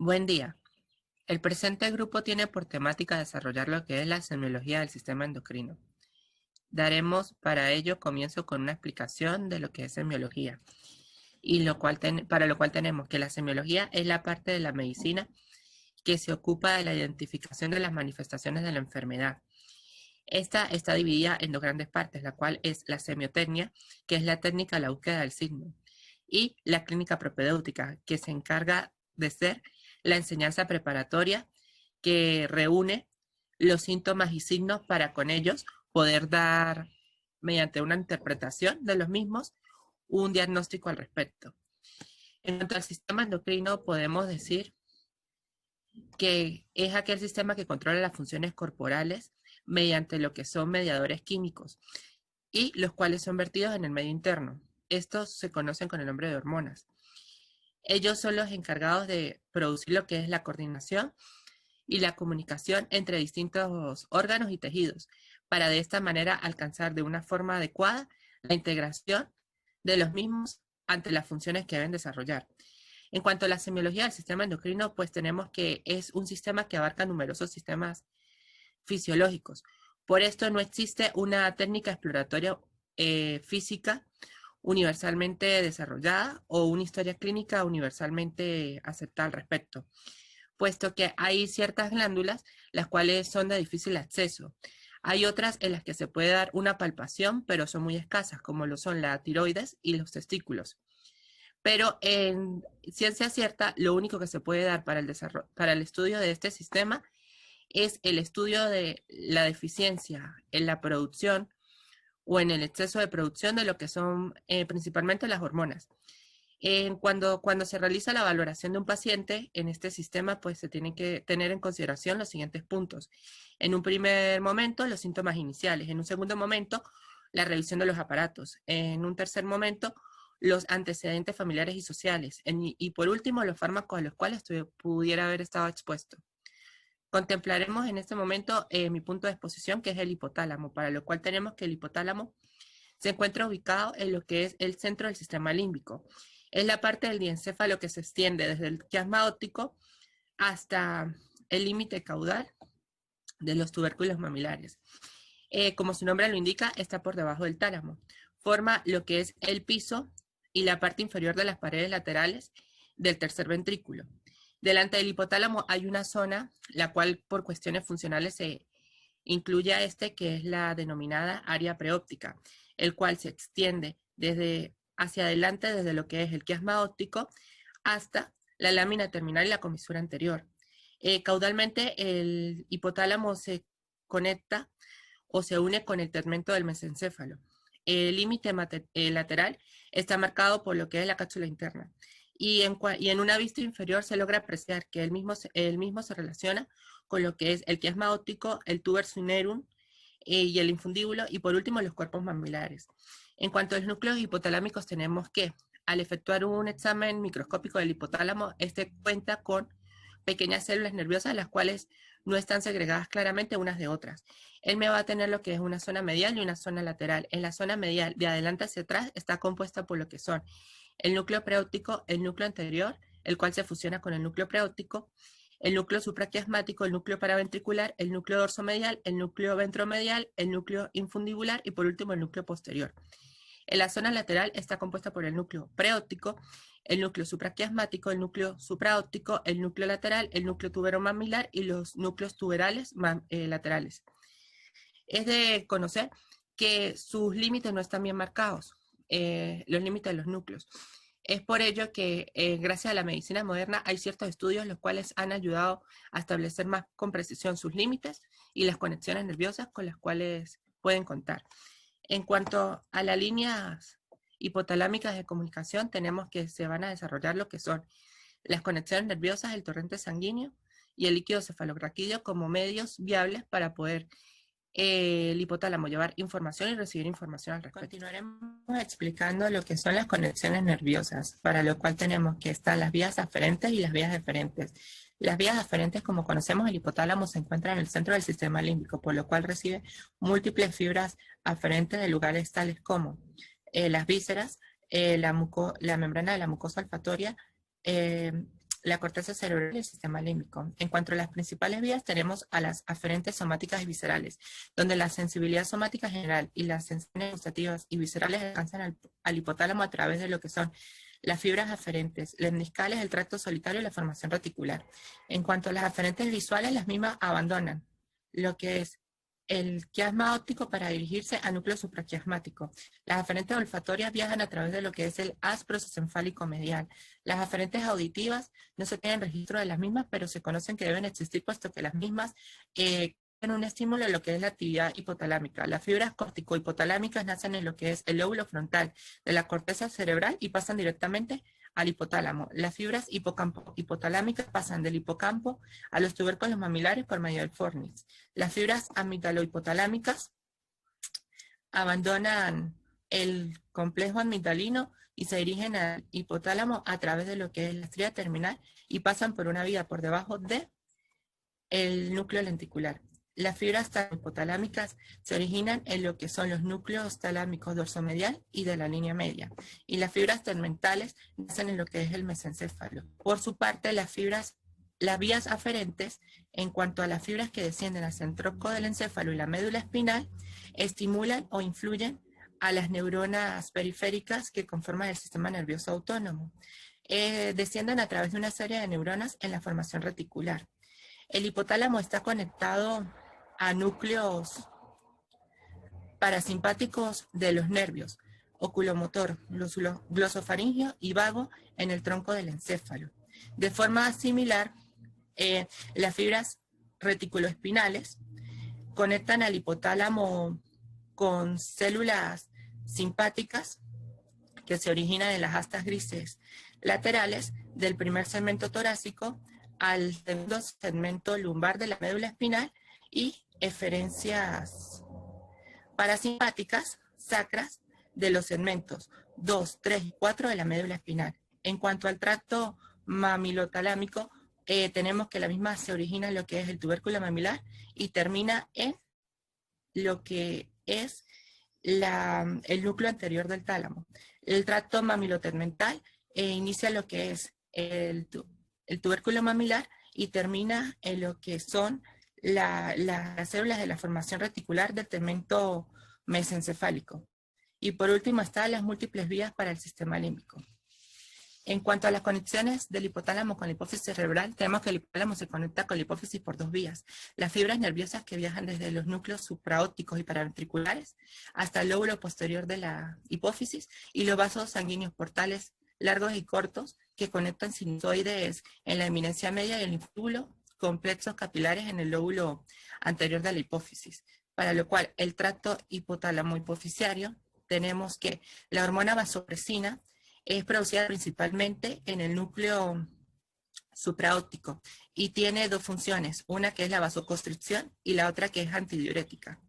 Buen día. El presente grupo tiene por temática desarrollar lo que es la semiología del sistema endocrino. Daremos para ello comienzo con una explicación de lo que es semiología, y para lo cual tenemos que la semiología es la parte de la medicina que se ocupa de la identificación de las manifestaciones de la enfermedad. Esta está dividida en dos grandes partes, la cual es la semiotecnia, que es la técnica de la búsqueda del signo, y la clínica propedéutica, que se encarga de ser la enseñanza preparatoria que reúne los síntomas y signos para con ellos poder dar, mediante una interpretación de los mismos, un diagnóstico al respecto. En cuanto al sistema endocrino, podemos decir que es aquel sistema que controla las funciones corporales mediante lo que son mediadores químicos y los cuales son vertidos en el medio interno. Estos se conocen con el nombre de hormonas. Ellos son los encargados de producir lo que es la coordinación y la comunicación entre distintos órganos y tejidos, para de esta manera alcanzar de una forma adecuada la integración de los mismos ante las funciones que deben desarrollar. En cuanto a la semiología del sistema endocrino, pues tenemos que es un sistema que abarca numerosos sistemas fisiológicos. Por esto no existe una técnica exploratoria física universalmente desarrollada o una historia clínica universalmente aceptada al respecto, puesto que hay ciertas glándulas las cuales son de difícil acceso. Hay otras en las que se puede dar una palpación, pero son muy escasas, como lo son la tiroides y los testículos. Pero en ciencia cierta, lo único que se puede dar para el estudio de este sistema es el estudio de la deficiencia en la producción o en el exceso de producción de lo que son principalmente las hormonas. Cuando se realiza la valoración de un paciente en este sistema, pues se tienen que tener en consideración los siguientes puntos. En un primer momento, los síntomas iniciales. En un segundo momento, la revisión de los aparatos. En un tercer momento, los antecedentes familiares y sociales. Y por último, los fármacos a los cuales pudiera haber estado expuesto. Contemplaremos en este momento mi punto de exposición, que es el hipotálamo, para lo cual tenemos que el hipotálamo se encuentra ubicado en lo que es el centro del sistema límbico. Es la parte del diencéfalo que se extiende desde el quiasma óptico hasta el límite caudal de los tubérculos mamilares. Como su nombre lo indica, está por debajo del tálamo. Forma lo que es el piso y la parte inferior de las paredes laterales del tercer ventrículo. Delante del hipotálamo hay una zona, la cual por cuestiones funcionales se incluye a que es la denominada área preóptica, el cual se extiende desde hacia adelante desde lo que es el quiasma óptico hasta la lámina terminal y la comisura anterior. Caudalmente el hipotálamo se conecta o se une con el tegmento del mesencéfalo. El límite lateral está marcado por lo que es la cápsula interna. Y en una vista inferior se logra apreciar que el mismo se relaciona con lo que es el quiasma óptico, el tuber cinerum y el infundíbulo, y por último los cuerpos mamilares. En cuanto a los núcleos hipotalámicos, tenemos que al efectuar un examen microscópico del hipotálamo, este cuenta con pequeñas células nerviosas, las cuales no están segregadas claramente unas de otras. Él me va a tener lo que es una zona medial y una zona lateral. En la zona medial, de adelante hacia atrás, está compuesta por lo que son el núcleo preóptico, el núcleo anterior, el cual se fusiona con el núcleo preóptico, el núcleo supraquiasmático, el núcleo paraventricular, el núcleo dorsomedial, el núcleo ventromedial, el núcleo infundibular y por último el núcleo posterior. En la zona lateral está compuesta por el núcleo preóptico, el núcleo supraquiasmático, el núcleo supraóptico, el núcleo lateral, el núcleo tuberomamilar y los núcleos tuberales laterales. Es de conocer que sus límites no están bien marcados, los límites de los núcleos. Es por ello que gracias a la medicina moderna hay ciertos estudios los cuales han ayudado a establecer más con precisión sus límites y las conexiones nerviosas con las cuales pueden contar. En cuanto a las líneas hipotalámicas de comunicación, tenemos que se van a desarrollar lo que son las conexiones nerviosas, el torrente sanguíneo y el líquido cefalorraquídeo como medios viables para poder el hipotálamo llevar información y recibir información al respecto. Continuaremos explicando lo que son las conexiones nerviosas, para lo cual tenemos que están las vías aferentes y las vías deferentes. Las vías aferentes, como conocemos, el hipotálamo se encuentra en el centro del sistema límbico, por lo cual recibe múltiples fibras aferentes de lugares tales como las vísceras, la membrana de la mucosa olfatoria, la corteza cerebral y el sistema límbico. En cuanto a las principales vías, tenemos a las aferentes somáticas y viscerales, donde la sensibilidad somática general y las sensaciones gustativas y viscerales alcanzan al hipotálamo a través de lo que son las fibras aferentes, lemniscales, el tracto solitario y la formación reticular. En cuanto a las aferentes visuales, las mismas abandonan lo que es el quiasma óptico para dirigirse al núcleo supraquiasmático. Las aferentes olfatorias viajan a través de lo que es el haz prosencefálico medial. Las aferentes auditivas no se tienen registro de las mismas, pero se conocen que deben existir puesto que las mismas tienen un estímulo en lo que es la actividad hipotalámica. Las fibras corticohipotalámicas nacen en lo que es el lóbulo frontal de la corteza cerebral y pasan directamente al hipotálamo. Las fibras hipotalámicas pasan del hipocampo a los tubérculos mamilares por medio del fornix. Las fibras amigdalohipotalámicas abandonan el complejo amigdalino y se dirigen al hipotálamo a través de lo que es la estría terminal y pasan por una vía por debajo del núcleo lenticular. Las fibras hipotalámicas se originan en lo que son los núcleos talámicos dorsomedial y de la línea media, y las fibras tegmentales nacen en lo que es el mesencéfalo. Por su parte, las vías aferentes, en cuanto a las fibras que descienden hacia el tronco del encéfalo y la médula espinal, estimulan o influyen a las neuronas periféricas que conforman el sistema nervioso autónomo. Descienden a través de una serie de neuronas en la formación reticular. El hipotálamo está conectado a núcleos parasimpáticos de los nervios, oculomotor, glosofaringeo y vago en el tronco del encéfalo. De forma similar, las fibras reticuloespinales conectan al hipotálamo con células simpáticas que se originan en las astas grises laterales del primer segmento torácico al segundo segmento lumbar de la médula espinal y eferencias parasimpáticas sacras de los segmentos 2, 3 y 4 de la médula espinal. En cuanto al tracto mamilotalámico, tenemos que la misma se origina en lo que es el tubérculo mamilar y termina en lo que es el núcleo anterior del tálamo. El tracto mamilotegmental inicia lo que es el tubérculo mamilar y termina en lo que son las células de la formación reticular del tegmento mesencefálico. Y por último están las múltiples vías para el sistema límbico. En cuanto a las conexiones del hipotálamo con la hipófisis cerebral, tenemos que el hipotálamo se conecta con la hipófisis por dos vías. Las fibras nerviosas que viajan desde los núcleos supraópticos y paraventriculares hasta el lóbulo posterior de la hipófisis y los vasos sanguíneos portales largos y cortos que conectan sinusoides en la eminencia media y el inflúbulo con plexos capilares en el lóbulo anterior de la hipófisis. Para lo cual el tracto hipotálamo hipofisiario tenemos que la hormona vasopresina es producida principalmente en el núcleo supraóptico y tiene dos funciones, una que es la vasoconstricción y la otra que es antidiurética,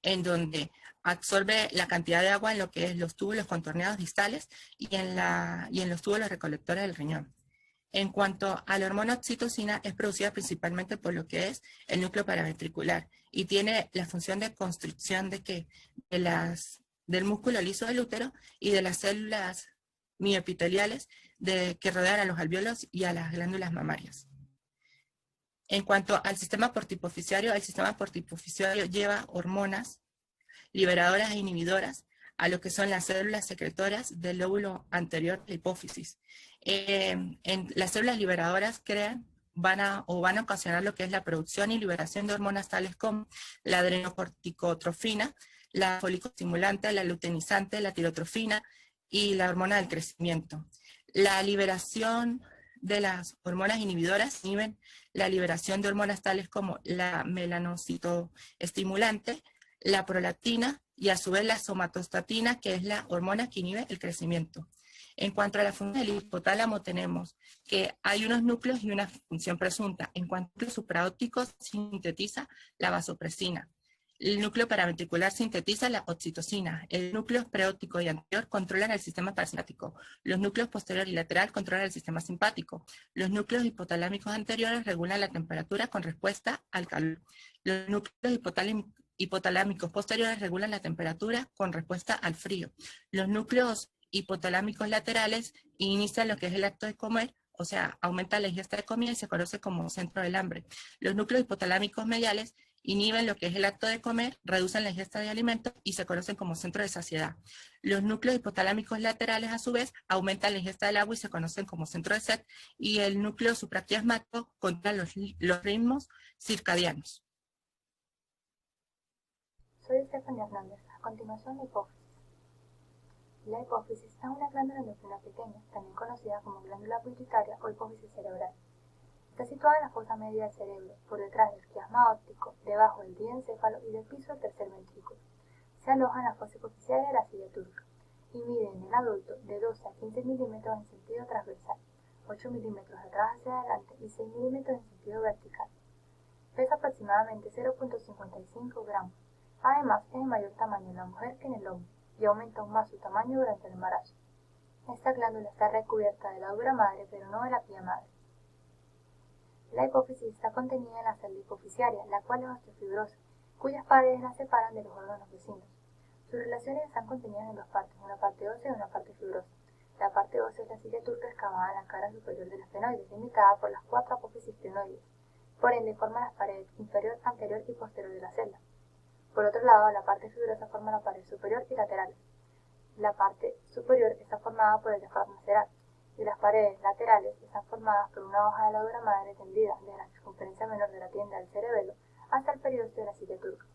en donde absorbe la cantidad de agua en lo que es los túbulos contorneados distales y en los túbulos recolectores del riñón. En cuanto a la hormona oxitocina, es producida principalmente por lo que es el núcleo paraventricular y tiene la función de constricción del músculo liso del útero y de las células mioepiteliales que rodean a los alvéolos y a las glándulas mamarias. En cuanto al sistema portohipoficiario, el sistema portohipoficiario lleva hormonas liberadoras e inhibidoras a lo que son las células secretoras del lóbulo anterior de la hipófisis. Las células liberadoras van a ocasionar lo que es la producción y liberación de hormonas tales como la adrenocorticotrofina, la folicoestimulante, la luteinizante, la tirotrofina y la hormona del crecimiento. La liberación de las hormonas inhibidoras inhiben la liberación de hormonas tales como la melanocitoestimulante, la prolactina y a su vez la somatostatina, que es la hormona que inhibe el crecimiento. En cuanto a la función del hipotálamo, tenemos que hay unos núcleos y una función presunta. En cuanto a núcleos supraópticos, sintetiza la vasopresina. El núcleo paraventricular sintetiza la oxitocina. El núcleo preóptico y anterior controlan el sistema parasimpático. Los núcleos posterior y lateral controlan el sistema simpático. Los núcleos hipotalámicos anteriores regulan la temperatura con respuesta al calor. Los núcleos hipotalámicos posteriores regulan la temperatura con respuesta al frío. Los núcleos hipotalámicos laterales inician lo que es el acto de comer o sea, aumenta la ingesta de comida y se conoce como centro del hambre. Los núcleos hipotalámicos mediales inhiben lo que es el acto de comer, reducen la ingesta de alimentos y se conocen como centro de saciedad. Los núcleos hipotalámicos laterales, a su vez, aumentan la ingesta del agua y se conocen como centro de sed, y el núcleo supraquiasmático controla los ritmos circadianos. Soy Estefania Hernández. A continuación, la hipófisis. La hipófisis es una glándula endocrina pequeña, también conocida como glándula pituitaria o hipófisis cerebral. Está situada en la fosa media del cerebro, por detrás del quiasma óptico, debajo del diencéfalo y del piso del tercer ventrículo. Se aloja en la fosa hipofisiaria de la silla turca y mide en el adulto de 12 a 15 milímetros en sentido transversal, 8 milímetros de atrás hacia adelante y 6 milímetros en sentido vertical. Pesa aproximadamente 0,55 gramos. Además, es de mayor tamaño en la mujer que en el hombre y aumenta aún más su tamaño durante el embarazo. Esta glándula está recubierta de la dura madre, pero no de la pía madre. La hipófisis está contenida en la célula hipofisiaria, la cual es osteofibrosa, cuyas paredes la separan de los órganos vecinos. Sus relaciones están contenidas en dos partes, una parte ósea y una parte fibrosa. La parte ósea es la silla turca excavada en la cara superior del esfenoide, limitada por las 4 apófisis crinoides. Por ende, forma las paredes inferior, anterior y posterior de la celda. Por otro lado, la parte fibrosa forma la pared superior y laterales. La parte superior está formada por el diafragma cerebral, y las paredes laterales están formadas por una hoja de la dura madre tendida desde la circunferencia menor de la tienda del cerebelo hasta el periósteo de la silla turca.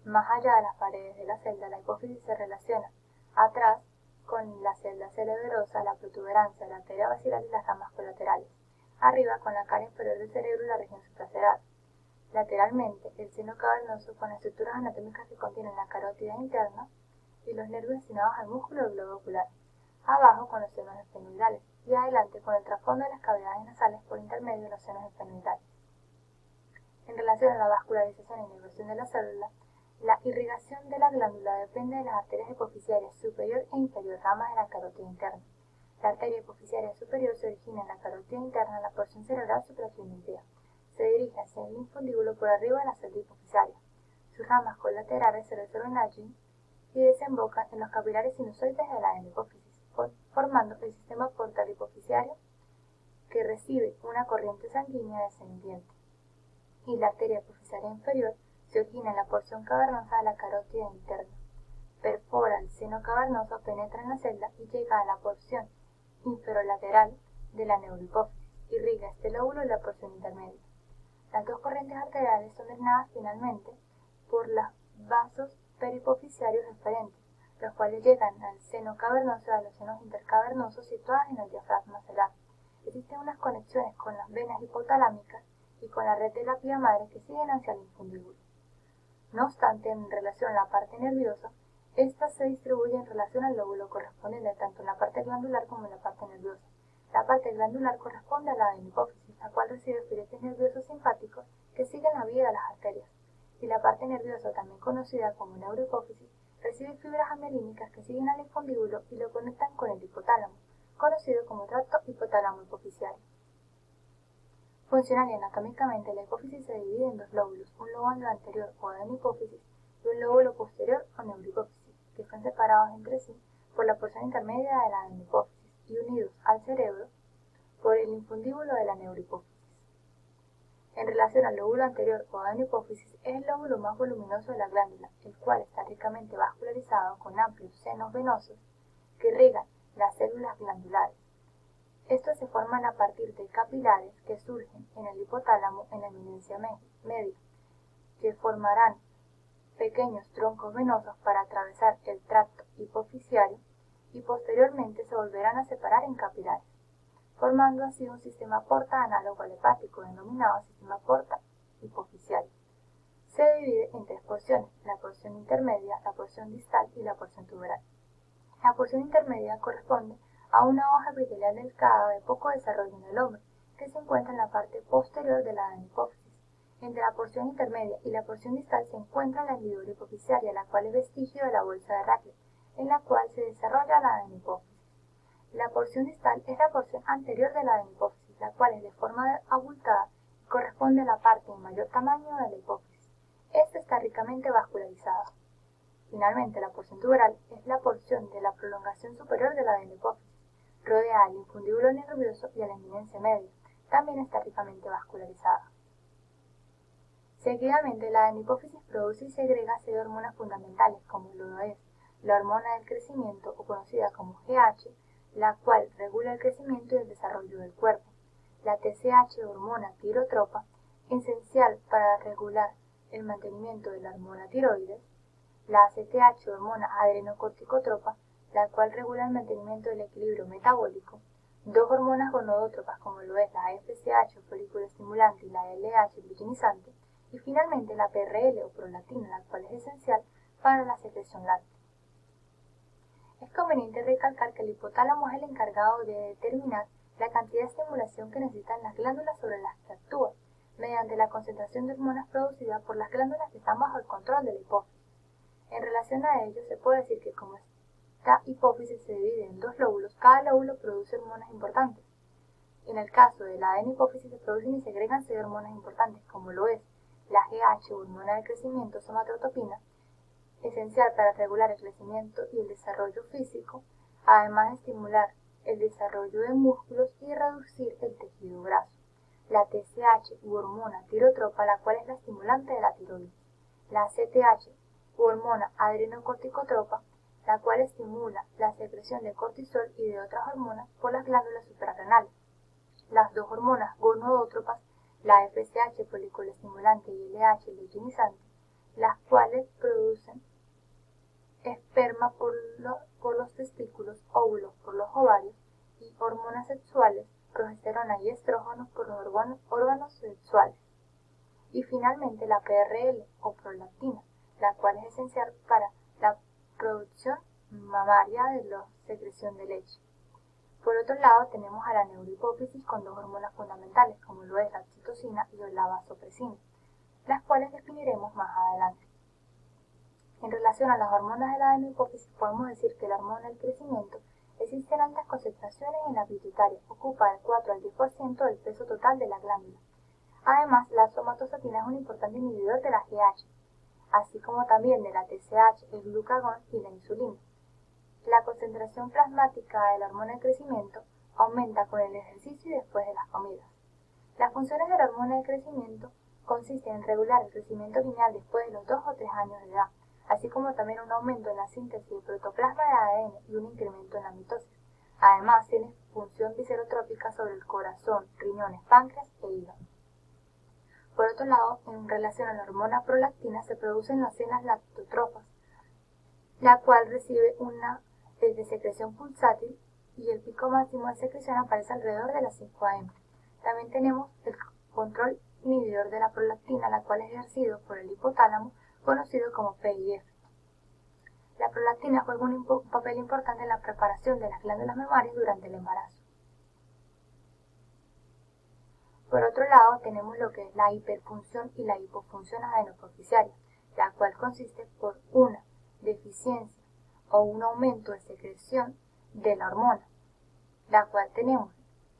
Más allá de las paredes de la celda, la hipófisis se relaciona atrás con la celda cerebrosa, la protuberancia, la arteria basilar y las ramas colaterales, arriba con la cara inferior del cerebro y la región supracerebral. Lateralmente, el seno cavernoso con las estructuras anatómicas que contienen la carótida interna y los nervios destinados al músculo del globo ocular, abajo con los senos esfenoidales y adelante con el trasfondo de las cavidades nasales por intermedio de los senos esfenoidales. En relación a la vascularización y inervación de la célula, la irrigación de la glándula depende de las arterias hipofisiarias superior e inferior, ramas de la carótida interna. La arteria hipofisiaria superior se origina en la carótida interna en la porción cerebral supraclinitea. Se dirige hacia el infundíbulo por arriba de la célula hipofisiaria. Sus ramas colaterales se resuelven allí y desembocan en los capilares sinusoides de la hipófisis, formando el sistema portal hipofisiario que recibe una corriente sanguínea descendiente. Y la arteria hipofisiaria inferior se origina en la porción cavernosa de la carótida interna. Perfora el seno cavernoso, penetra en la celda y llega a la porción inferolateral de la neurohipófisis. Irriga este lóbulo y la porción intermedia. Las dos corrientes arteriales son drenadas finalmente por los vasos perihipofisiarios deferentes, los cuales llegan al seno cavernoso y a los senos intercavernosos situados en el diafragma cerebral. Existen unas conexiones con las venas hipotalámicas y con la red de la pía madre que siguen hacia el infundíbulo. No obstante, en relación a la parte nerviosa, esta se distribuye en relación al lóbulo correspondiente tanto en la parte glandular como en la parte nerviosa. La parte glandular corresponde a la hipófisis, la cual recibe filetes nerviosos simpáticos que siguen la vía de las arterias, y la parte nerviosa, también conocida como neurohipófisis, recibe fibras amielínicas que siguen al infundíbulo y lo conectan con el hipotálamo, conocido como tracto hipotálamo-hipofisiario. Funcional y anatómicamente, la hipófisis se divide en dos lóbulos, un lóbulo anterior o adenopófisis y un lóbulo posterior o neurohipófisis, que están separados entre sí por la porción intermedia de la adenopófisis y unidos al cerebro por el infundíbulo de la neurohipófisis. En relación al lóbulo anterior o adenopófisis, es el lóbulo más voluminoso de la glándula, el cual está ricamente vascularizado con amplios senos venosos que irrigan las células glandulares. Estos se forman a partir de capilares que surgen en el hipotálamo en la eminencia media, que formarán pequeños troncos venosos para atravesar el tracto hipofisiario y posteriormente se volverán a separar en capilares, formando así un sistema porta análogo al hepático denominado sistema porta hipofisiario. Se divide en tres porciones: la porción intermedia, la porción distal y la porción tuberal. La porción intermedia corresponde a una hoja epitelial delgada de poco desarrollo en el hombre, que se encuentra en la parte posterior de la adenopófisis. Entre la porción intermedia y la porción distal se encuentra la hendidura hipofisiaria, la cual es vestigio de la bolsa de Raclet, en la cual se desarrolla la adenopófisis. La porción distal es la porción anterior de la adenopófisis, la cual es de forma abultada y corresponde a la parte de mayor tamaño de la hipófisis. Esta está ricamente vascularizada. Finalmente, la porción tuberal es la porción de la prolongación superior de la adenopófisis, rodea al infundíbulo nervioso y a la eminencia media. También está ricamente vascularizada. Seguidamente, la adenohipófisis produce y segrega 6 hormonas fundamentales, como lo es la hormona del crecimiento, o conocida como GH, la cual regula el crecimiento y el desarrollo del cuerpo; la TSH, hormona tirotropa, esencial para regular el mantenimiento de la hormona tiroides; la ACTH, hormona adrenocorticotropa, la cual regula el mantenimiento del equilibrio metabólico; 2 hormonas gonadótropas, como lo es la FSH, folículo estimulante, y la LH, luteinizante; y finalmente la PRL o prolactina, la cual es esencial para la secreción láctea. Es conveniente recalcar que el hipotálamo es el encargado de determinar la cantidad de estimulación que necesitan las glándulas sobre las que actúa, mediante la concentración de hormonas producida por las glándulas que están bajo el control de la hipófisis. En relación a ello, se puede decir que como esta hipófisis se divide en 2 lóbulos, cada lóbulo produce hormonas importantes. En el caso de la adenohipófisis se producen y segregan 6 hormonas importantes, como lo es la GH, hormona del crecimiento, somatotropina, esencial para regular el crecimiento y el desarrollo físico, además de estimular el desarrollo de músculos y reducir el tejido graso; la TSH u hormona tirotropa, la cual es la estimulante de la tiroides; la ACTH u hormona adrenocorticotropa, la cual estimula la secreción de cortisol y de otras hormonas por las glándulas suprarrenales; las 2 hormonas gonadótropas, la FSH, folículo estimulante, y LH, luteinizante, las cuales producen esperma por los testículos, óvulos por los ovarios, y hormonas sexuales, progesterona y estrógenos por los órganos sexuales; y finalmente la PRL o prolactina, la cual es esencial para la producción mamaria de la secreción de leche. Por otro lado, tenemos a la neurohipófisis con 2 hormonas fundamentales, como lo es la oxitocina y la vasopresina, las cuales definiremos más adelante. En relación a las hormonas de la adenohipófisis, podemos decir que la hormona del crecimiento existe en altas concentraciones en la pituitaria, ocupa del 4 al 10% del peso total de la glándula. Además, la somatostatina es un importante inhibidor de la GH, así como también de la TSH, el glucagón y la insulina. La concentración plasmática de la hormona del crecimiento aumenta con el ejercicio y después de las comidas. Las funciones de la hormona del crecimiento consisten en regular el crecimiento lineal después de los 2 o 3 años de edad, así como también un aumento en la síntesis de protoplasma de ADN y un incremento en la mitosis. Además, tiene función viscerotrópica sobre el corazón, riñones, páncreas e hígado. Por otro lado, en relación a la hormona prolactina, se producen las células lactotrofas, la cual recibe una de secreción pulsátil, y el pico máximo de secreción aparece alrededor de las 5 am. También tenemos el control inhibidor de la prolactina, la cual es ejercido por el hipotálamo, conocido como PIF. La prolactina juega un papel importante en la preparación de las glándulas mamarias durante el embarazo. Por otro lado, tenemos lo que es la hiperfunción y la hipofunción adenocorticiaria, la cual consiste por una deficiencia o un aumento de secreción de la hormona, la cual tenemos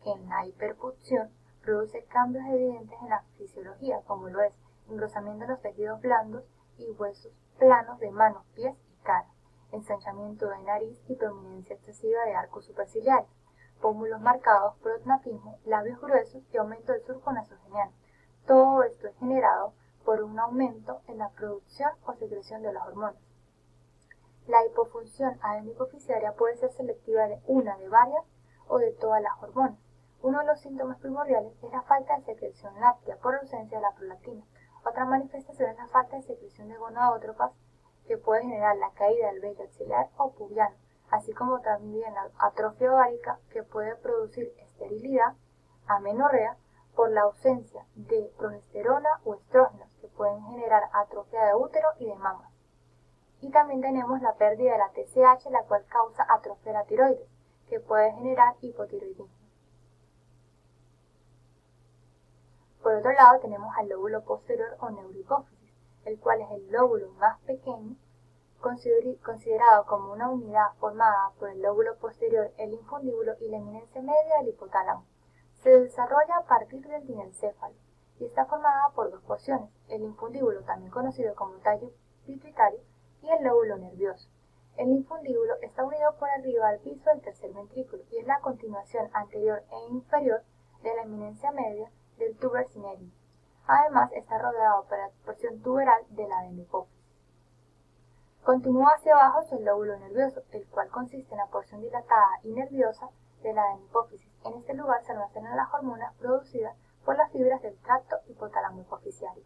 que en la hiperfunción produce cambios evidentes en la fisiología, como lo es engrosamiento de los tejidos blandos y huesos planos de manos, pies y cara, ensanchamiento de nariz y prominencia excesiva de arcos superciliares, pómulos marcados, prognathismo, labios gruesos y aumento del surco nasogeniano. Todo esto es generado por un aumento en la producción o secreción de las hormonas. La hipofunción adenohipofisiaria puede ser selectiva de una, de varias o de todas las hormonas. Uno de los síntomas primordiales es la falta de secreción láctea por ausencia de la prolactina. Otra manifestación es la falta de secreción de gonadótropas, que puede generar la caída del vello axilar o pubiano, así como también la atrofia ovárica, que puede producir esterilidad, amenorrea, por la ausencia de progesterona o estrógenos, que pueden generar atrofia de útero y de mamas. Y también tenemos la pérdida de la TSH, la cual causa atrofia de la tiroides, que puede generar hipotiroidismo. Por otro lado, tenemos al lóbulo posterior o neurohipófisis, el cual es el lóbulo más pequeño, considerado como una unidad formada por el lóbulo posterior, el infundíbulo y la eminencia media del hipotálamo. Se desarrolla a partir del diencéfalo y está formada por 2 porciones: el infundíbulo, también conocido como tallo pituitario, y el lóbulo nervioso. El linfundíbulo está unido por arriba al piso del tercer ventrículo y es la continuación anterior e inferior de la eminencia media del tuber cinereum. Además, está rodeado por la porción tuberal de la adenohipófisis. Continúa hacia abajo el lóbulo nervioso, el cual consiste en la porción dilatada y nerviosa de la adenohipófisis. En este lugar se almacenan las hormonas producidas por las fibras del tracto hipotálamo hipoficiario.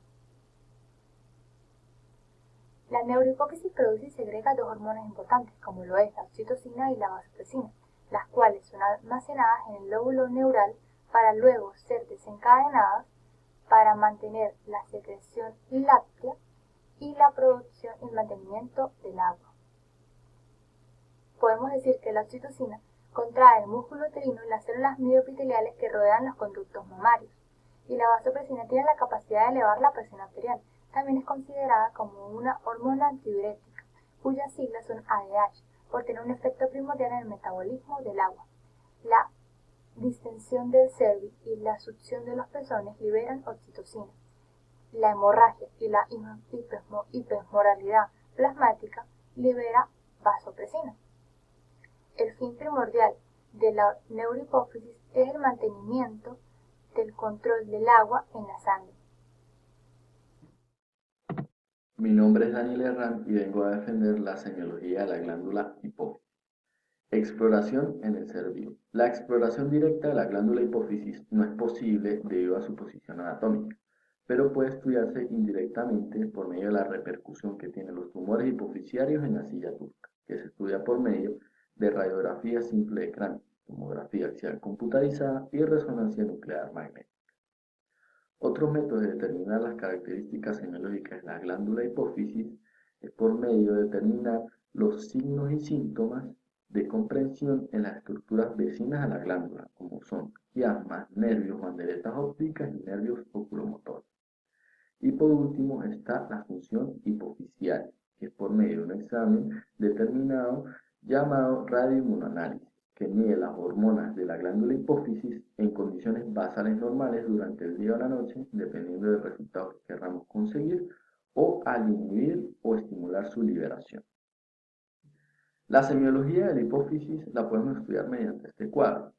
La neurohipófisis produce y segrega dos hormonas importantes, como lo es la oxitocina y la vasopresina, las cuales son almacenadas en el lóbulo neural para luego ser desencadenadas para mantener la secreción láctea y la producción y el mantenimiento del agua. Podemos decir que la oxitocina contrae el músculo uterino y las células mioepiteliales que rodean los conductos mamarios, y la vasopresina tiene la capacidad de elevar la presión arterial. También es considerada como una hormona antidiurética, cuyas siglas son ADH, por tener un efecto primordial en el metabolismo del agua. La distensión del cervix y la succión de los pezones liberan oxitocina. La hemorragia y la hipermoralidad plasmática libera vasopresina. El fin primordial de la neurohipófisis es el mantenimiento del control del agua en la sangre. Mi nombre es Daniel Herrán y vengo a defender la semiología de la glándula hipófisis. Exploración en el ser vivo. La exploración directa de la glándula hipófisis no es posible debido a su posición anatómica, pero puede estudiarse indirectamente por medio de la repercusión que tienen los tumores hipofisiarios en la silla turca, que se estudia por medio de radiografía simple de cráneo, tomografía axial computarizada y resonancia nuclear magnética. Otro método de determinar las características semiológicas de la glándula hipófisis es por medio de determinar los signos y síntomas de comprensión en las estructuras vecinas a la glándula, como son quiasmas, nervios, banderetas ópticas y nervios oculomotores. Y por último está la función hipofisial, que es por medio de un examen determinado llamado radioinmunoanálisis, que mide las hormonas de la glándula hipófisis en condiciones basales normales durante el día o la noche, dependiendo del resultado que queramos conseguir, o al inhibir o estimular su liberación. La semiología de la hipófisis la podemos estudiar mediante este cuadro,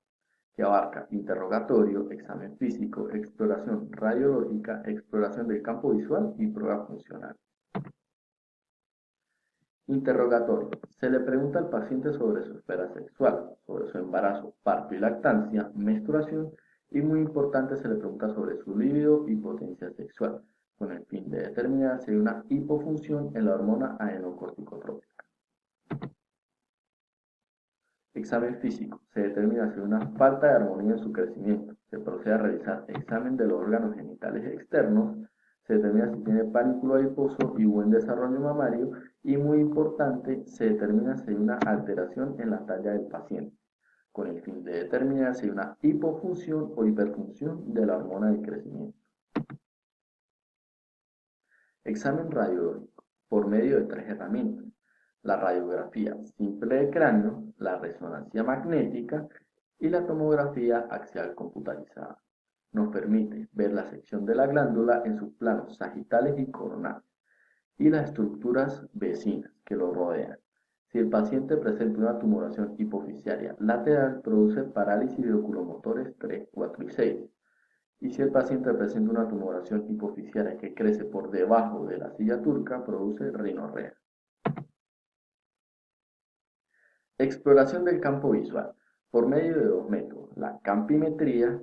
que abarca interrogatorio, examen físico, exploración radiológica, exploración del campo visual y prueba funcional. Interrogatorio. Se le pregunta al paciente sobre su esfera sexual, sobre su embarazo, parto y lactancia, menstruación y, muy importante, se le pregunta sobre su libido y potencia sexual, con el fin de determinar si hay una hipofunción en la hormona adenocorticotrópica. Examen físico. Se determina si hay una falta de armonía en su crecimiento. Se procede a realizar examen de los órganos genitales externos. Se determina si tiene pániculo adiposo y buen desarrollo mamario. Y muy importante, se determina si hay una alteración en la talla del paciente, con el fin de determinar si hay una hipofunción o hiperfunción de la hormona del crecimiento. Examen radiológico. Por medio de 3 herramientas. La radiografía simple de cráneo, la resonancia magnética y la tomografía axial computarizada. Nos permite ver la sección de la glándula en sus planos sagitales y coronales y las estructuras vecinas que lo rodean. Si el paciente presenta una tumoración hipofisiaria lateral, produce parálisis de oculomotores 3, 4 y 6. Y si el paciente presenta una tumoración hipofisiaria que crece por debajo de la silla turca, produce rinorrea. Exploración del campo visual, por medio de 2 métodos. La campimetría,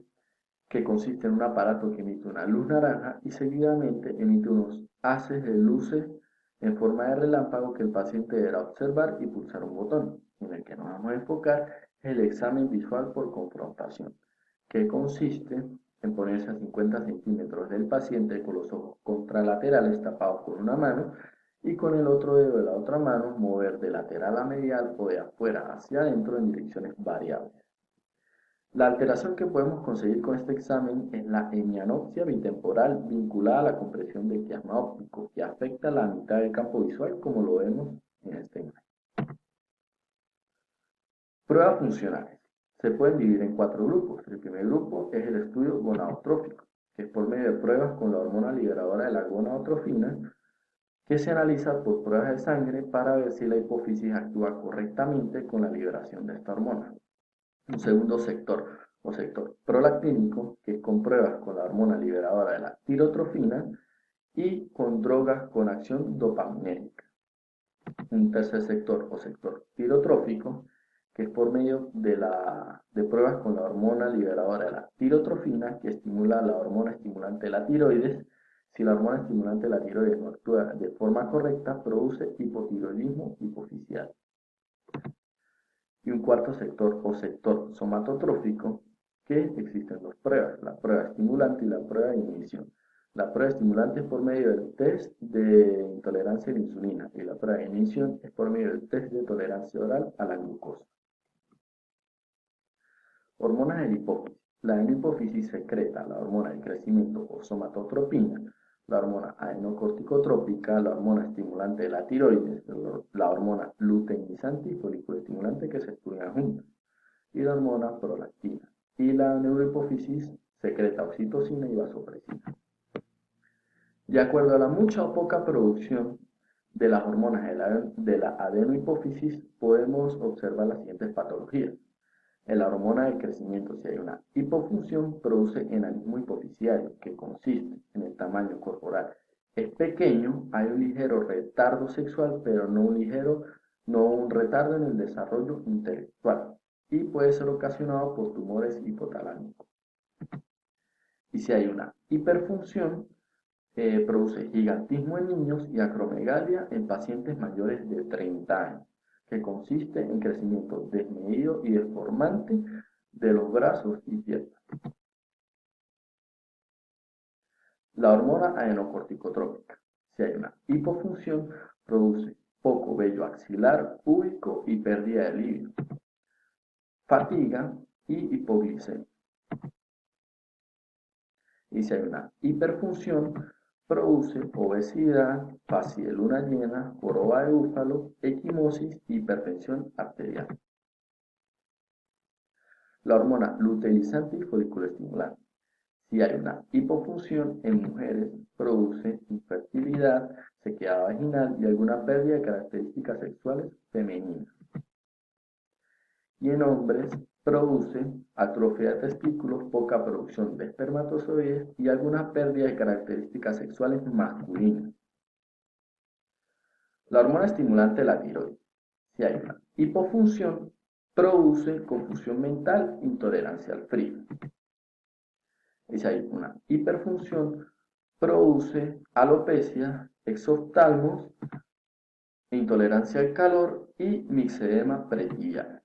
que consiste en un aparato que emite una luz naranja y seguidamente emite unos haces de luces en forma de relámpago que el paciente deberá observar y pulsar un botón. En el que nos vamos a enfocar el examen visual por confrontación, que consiste en ponerse a 50 centímetros del paciente con los ojos contralaterales tapados con una mano y con el otro dedo de la otra mano mover de lateral a medial o de afuera hacia adentro en direcciones variables. La alteración que podemos conseguir con este examen es la hemianopsia bitemporal vinculada a la compresión del quiasma óptico, que afecta la mitad del campo visual, como lo vemos en esta imagen. Pruebas funcionales. Se pueden dividir en 4 grupos. El primer grupo es el estudio gonadotrófico, que es por medio de pruebas con la hormona liberadora de la gonadotrofina, que se analiza por pruebas de sangre para ver si la hipófisis actúa correctamente con la liberación de esta hormona. Un segundo sector o sector prolactínico, que es con pruebas con la hormona liberadora de la tirotrofina y con drogas con acción dopaminérgica. Un tercer sector o sector tirotrófico, que es por medio de pruebas con la hormona liberadora de la tirotrofina, que estimula la hormona estimulante de la tiroides. Si la hormona estimulante de la tiroides no actúa de forma correcta, produce hipotiroidismo hipoficial. Y un cuarto sector o sector somatotrófico, que existen dos pruebas, la prueba estimulante y la prueba de inhibición. La prueba estimulante es por medio del test de intolerancia a la insulina y la prueba de inhibición es por medio del test de tolerancia oral a la glucosa. Hormonas de la hipófisis. La hipófisis secreta la hormona de crecimiento o somatotropina, la hormona adenocorticotrópica, la hormona estimulante de la tiroides, la hormona luteinizante y folículo estimulante que se estudian juntas, y la hormona prolactina. Y la neurohipófisis secreta oxitocina y vasopresina. De acuerdo a la mucha o poca producción de las hormonas de la adenohipófisis, podemos observar las siguientes patologías. En la hormona de crecimiento, si hay una hipofunción, produce enanismo hipoficiario, que consiste en el tamaño corporal. Es pequeño, hay un ligero retardo sexual, pero no un retardo en el desarrollo intelectual, y puede ser ocasionado por tumores hipotalámicos. Y si hay una hiperfunción, produce gigantismo en niños y acromegalia en pacientes mayores de 30 años, que consiste en crecimiento desmedido y deformante de los brazos y piernas. La hormona adenocorticotrópica, si hay una hipofunción, produce poco vello axilar, púbico y pérdida de líbido, fatiga y hipoglicemia. Y si hay una hiperfunción, produce obesidad, fase de luna llena, joroba de búfalo, equimosis y hipertensión arterial. La hormona luteinizante y folículo estimulante. Si hay una hipofunción en mujeres, produce infertilidad, sequedad vaginal y alguna pérdida de características sexuales femeninas. Y en hombres, produce atrofia de testículos, poca producción de espermatozoides y alguna pérdida de características sexuales masculinas. La hormona estimulante de la tiroides. Si hay una hipofunción, produce confusión mental, intolerancia al frío. Y si hay una hiperfunción, produce alopecia, exoftalmos, intolerancia al calor y mixedema pretibial.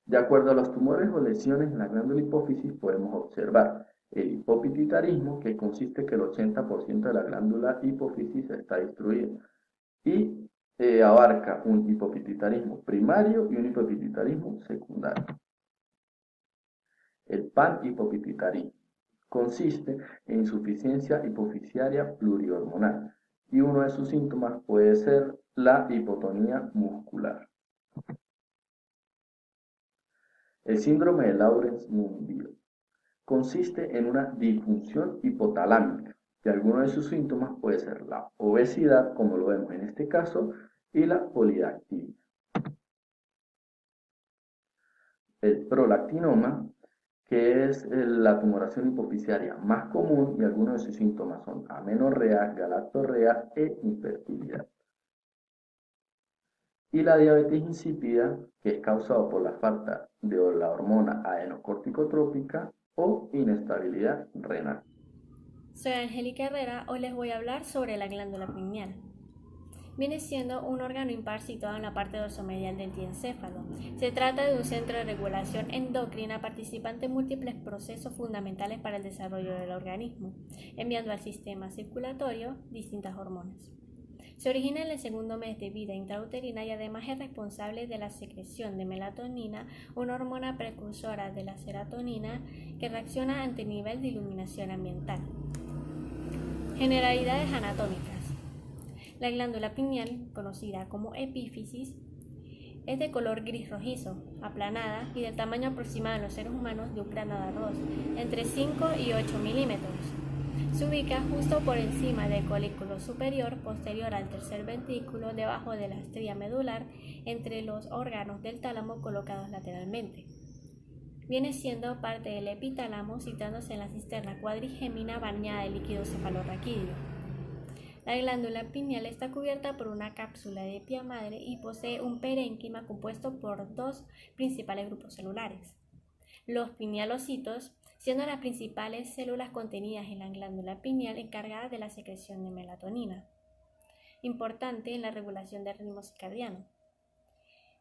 De acuerdo a los tumores o lesiones en la glándula hipófisis, podemos observar el hipopituitarismo, que consiste que el 80% de la glándula hipófisis está destruida, y abarca un hipopituitarismo primario y un hipopituitarismo secundario. El panhipopituitarismo consiste en insuficiencia hipofisiaria plurihormonal, y uno de sus síntomas puede ser la hipotonía muscular. El síndrome de Lawrence-Moonbill consiste en una disfunción hipotalámica, y alguno de sus síntomas puede ser la obesidad, como lo vemos en este caso, y la polidactilia. El prolactinoma, que es la tumoración hipoficiaria más común, y algunos de sus síntomas son amenorrea, galactorrea e infertilidad. Y la diabetes insípida, que es causado por la falta de la hormona adenocorticotrópica o inestabilidad renal. Soy Angélica Herrera, hoy les voy a hablar sobre la glándula pineal. Viene siendo un órgano impar situado en la parte dorsomedial del diencéfalo. Se trata de un centro de regulación endocrina participante en múltiples procesos fundamentales para el desarrollo del organismo, enviando al sistema circulatorio distintas hormonas. Se origina en el segundo mes de vida intrauterina y además es responsable de la secreción de melatonina, una hormona precursora de la serotonina que reacciona ante el nivel de iluminación ambiental. Generalidades anatómicas. La glándula pineal, conocida como epífisis, es de color gris rojizo, aplanada y del tamaño aproximado en los seres humanos de un grano de arroz, entre 5 y 8 milímetros. Se ubica justo por encima del colículo superior, posterior al tercer ventrículo, debajo de la estría medular, entre los órganos del tálamo colocados lateralmente. Viene siendo parte del epitálamo, situándose en la cisterna cuadrigémina bañada de líquido cefalorraquídeo. La glándula pineal está cubierta por una cápsula de pía madre y posee un parénquima compuesto por dos principales grupos celulares: los pinealocitos, siendo las principales células contenidas en la glándula pineal encargadas de la secreción de melatonina, importante en la regulación del ritmo circadiano.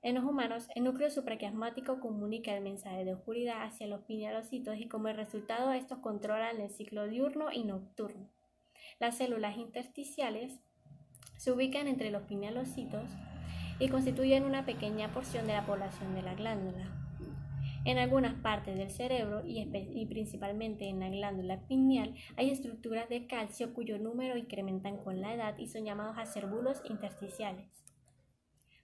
En los humanos, el núcleo supraquiasmático comunica el mensaje de oscuridad hacia los pinealocitos y como resultado estos controlan el ciclo diurno y nocturno. Las células intersticiales se ubican entre los pinealocitos y constituyen una pequeña porción de la población de la glándula. En algunas partes del cerebro y principalmente en la glándula pineal hay estructuras de calcio cuyo número incrementan con la edad y son llamados acérbulos intersticiales.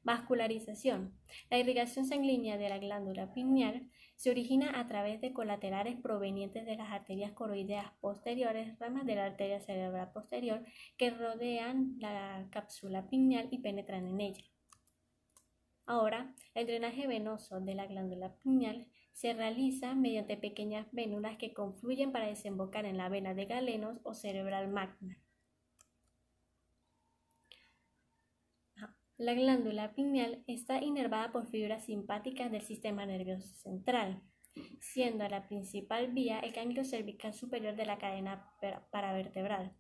Vascularización. La irrigación sanguínea de la glándula pineal se origina a través de colaterales provenientes de las arterias coroideas posteriores, ramas de la arteria cerebral posterior, que rodean la cápsula pineal y penetran en ella. Ahora, el drenaje venoso de la glándula pineal se realiza mediante pequeñas vénulas que confluyen para desembocar en la vena de Galenos o cerebral magna. La glándula pineal está inervada por fibras simpáticas del sistema nervioso central, siendo la principal vía el ganglio cervical superior de la cadena paravertebral,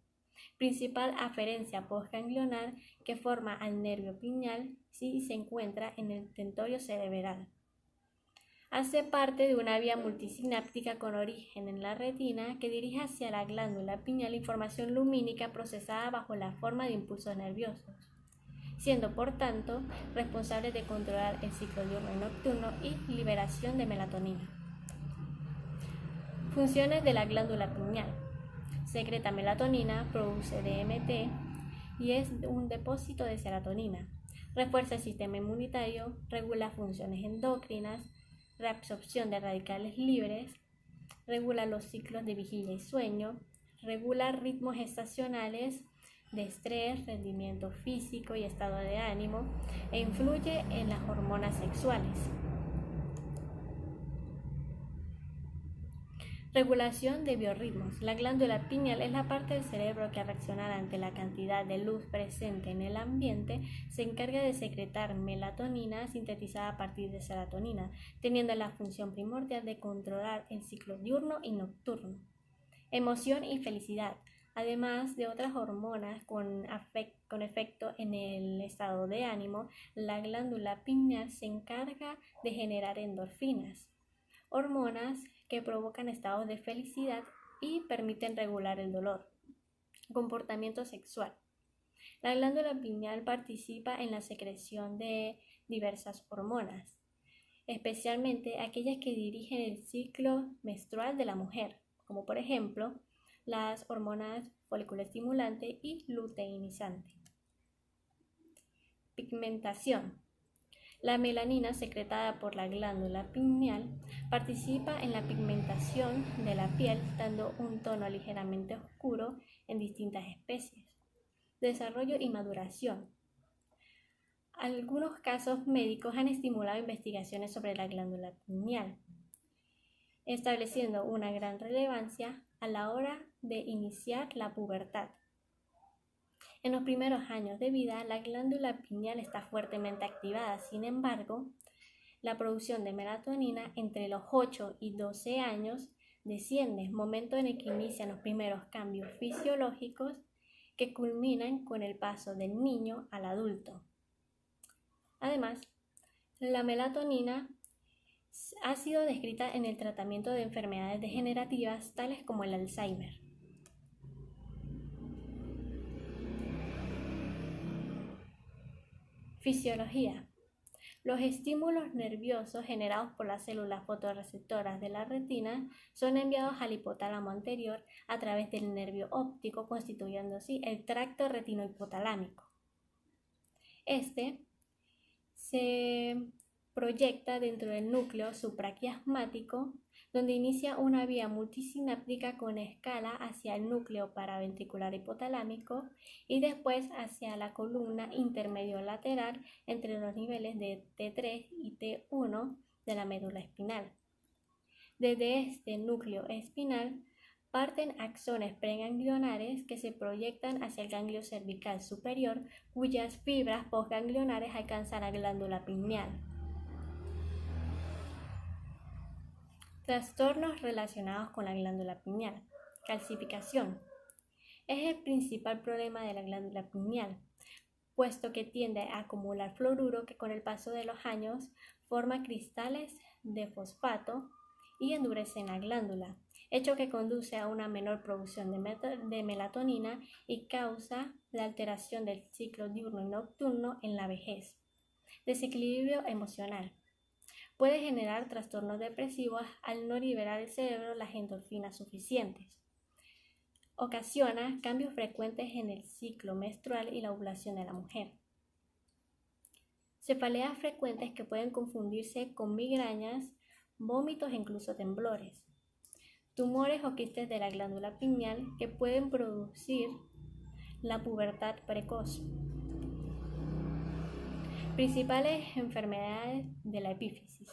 principal aferencia postganglionar que forma al nervio pineal y se encuentra en el tentorio cerebral. Hace parte de una vía multisináptica con origen en la retina que dirige hacia la glándula pineal información lumínica procesada bajo la forma de impulsos nerviosos, siendo por tanto responsable de controlar el ciclo diurno y nocturno y liberación de melatonina. Funciones de la glándula pineal. Secreta melatonina, produce DMT y es un depósito de serotonina. Refuerza el sistema inmunitario, regula funciones endocrinas, reabsorción de radicales libres, regula los ciclos de vigilia y sueño, regula ritmos estacionales de estrés, rendimiento físico y estado de ánimo e influye en las hormonas sexuales. Regulación de biorritmos. La glándula pineal es la parte del cerebro que al reaccionar ante la cantidad de luz presente en el ambiente se encarga de secretar melatonina sintetizada a partir de serotonina, teniendo la función primordial de controlar el ciclo diurno y nocturno. Emoción y felicidad. Además de otras hormonas con efecto en el estado de ánimo, la glándula pineal se encarga de generar endorfinas, hormonas que provocan estados de felicidad y permiten regular el dolor. Comportamiento sexual. La glándula pineal participa en la secreción de diversas hormonas, especialmente aquellas que dirigen el ciclo menstrual de la mujer, como por ejemplo las hormonas foliculoestimulante y luteinizante. Pigmentación. La melanina secretada por la glándula pineal participa en la pigmentación de la piel, dando un tono ligeramente oscuro en distintas especies. Desarrollo y maduración. Algunos casos médicos han estimulado investigaciones sobre la glándula pineal, estableciendo una gran relevancia a la hora de iniciar la pubertad. En los primeros años de vida, la glándula pineal está fuertemente activada. Sin embargo, la producción de melatonina entre los 8 y 12 años desciende, momento en el que inician los primeros cambios fisiológicos que culminan con el paso del niño al adulto. Además, la melatonina ha sido descrita en el tratamiento de enfermedades degenerativas tales como el Alzheimer. Fisiología. Los estímulos nerviosos generados por las células fotorreceptoras de la retina son enviados al hipotálamo anterior a través del nervio óptico, constituyendo así el tracto retinohipotalámico. Este se proyecta dentro del núcleo supraquiasmático, donde inicia una vía multisináptica con escala hacia el núcleo paraventricular hipotalámico y después hacia la columna intermedio lateral entre los niveles de T3 y T1 de la médula espinal. Desde este núcleo espinal parten axones preganglionares que se proyectan hacia el ganglio cervical superior, cuyas fibras postganglionares alcanzan la glándula pineal. Trastornos relacionados con la glándula pineal. Calcificación. Es el principal problema de la glándula pineal, puesto que tiende a acumular fluoruro que con el paso de los años forma cristales de fosfato y endurece la glándula, hecho que conduce a una menor producción de melatonina y causa la alteración del ciclo diurno y nocturno en la vejez. Desequilibrio emocional. Puede generar trastornos depresivos al no liberar el cerebro las endorfinas suficientes. Ocasiona cambios frecuentes en el ciclo menstrual y la ovulación de la mujer. Cefaleas frecuentes que pueden confundirse con migrañas, vómitos e incluso temblores. Tumores o quistes de la glándula pineal que pueden producir la pubertad precoz. Principales enfermedades de la epífisis.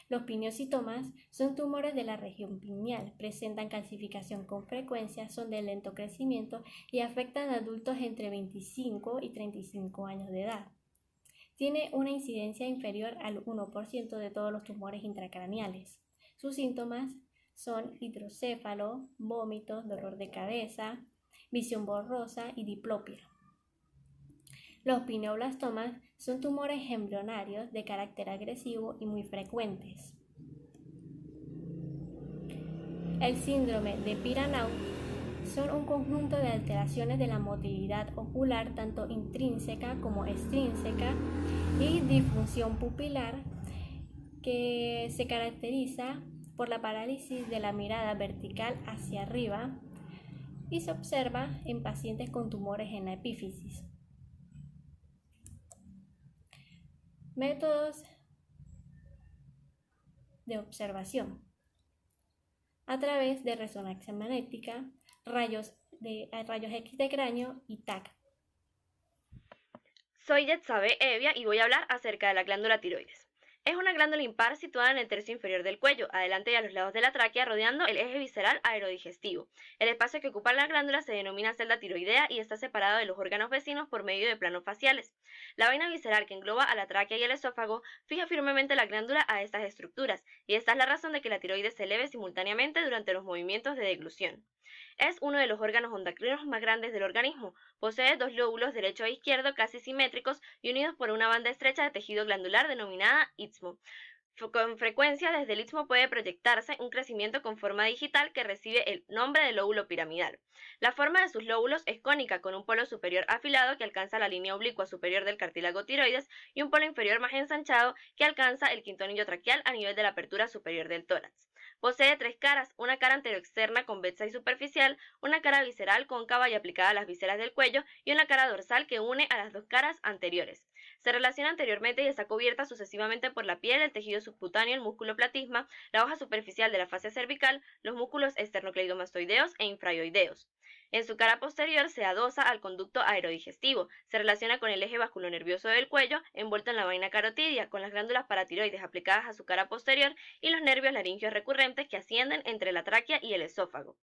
Los pineocitomas son tumores de la región pineal, presentan calcificación con frecuencia, son de lento crecimiento y afectan a adultos entre 25 y 35 años de edad. Tiene una incidencia inferior al 1% de todos los tumores intracraneales. Sus síntomas son hidrocéfalo, vómitos, dolor de cabeza, visión borrosa y diplopia. Los pineoblastomas son tumores embrionarios de carácter agresivo y muy frecuentes. El síndrome de Piranhau son un conjunto de alteraciones de la motilidad ocular tanto intrínseca como extrínseca y disfunción pupilar que se caracteriza por la parálisis de la mirada vertical hacia arriba y se observa en pacientes con tumores en la epífisis. Métodos de observación a través de resonancia magnética, rayos X de cráneo y TAC. Soy Yetsabe Evia y voy a hablar acerca de la glándula tiroides. Es una glándula impar situada en el tercio inferior del cuello, adelante y a los lados de la tráquea, rodeando el eje visceral aerodigestivo. El espacio que ocupa la glándula se denomina celda tiroidea y está separado de los órganos vecinos por medio de planos faciales. La vaina visceral que engloba a la tráquea y el esófago fija firmemente la glándula a estas estructuras, y esta es la razón de que la tiroides se eleve simultáneamente durante los movimientos de deglución. Es uno de los órganos endocrinos más grandes del organismo. Posee dos lóbulos derecho e izquierdo casi simétricos y unidos por una banda estrecha de tejido glandular denominada istmo. Con frecuencia desde el istmo puede proyectarse un crecimiento con forma digital que recibe el nombre de lóbulo piramidal. La forma de sus lóbulos es cónica, con un polo superior afilado que alcanza la línea oblicua superior del cartílago tiroides y un polo inferior más ensanchado que alcanza el quinto anillo traqueal a nivel de la apertura superior del tórax. Posee tres caras, una cara anteroexterna convexa y superficial, una cara visceral cóncava y aplicada a las vísceras del cuello y una cara dorsal que une a las dos caras anteriores. Se relaciona anteriormente y está cubierta sucesivamente por la piel, el tejido subcutáneo, el músculo platisma, la hoja superficial de la fascia cervical, los músculos esternocleidomastoideos e infraoideos. En su cara posterior se adosa al conducto aerodigestivo, se relaciona con el eje vasculonervioso del cuello, envuelto en la vaina carotidia, con las glándulas paratiroides aplicadas a su cara posterior y los nervios laringeos recurrentes que ascienden entre la tráquea y el esófago.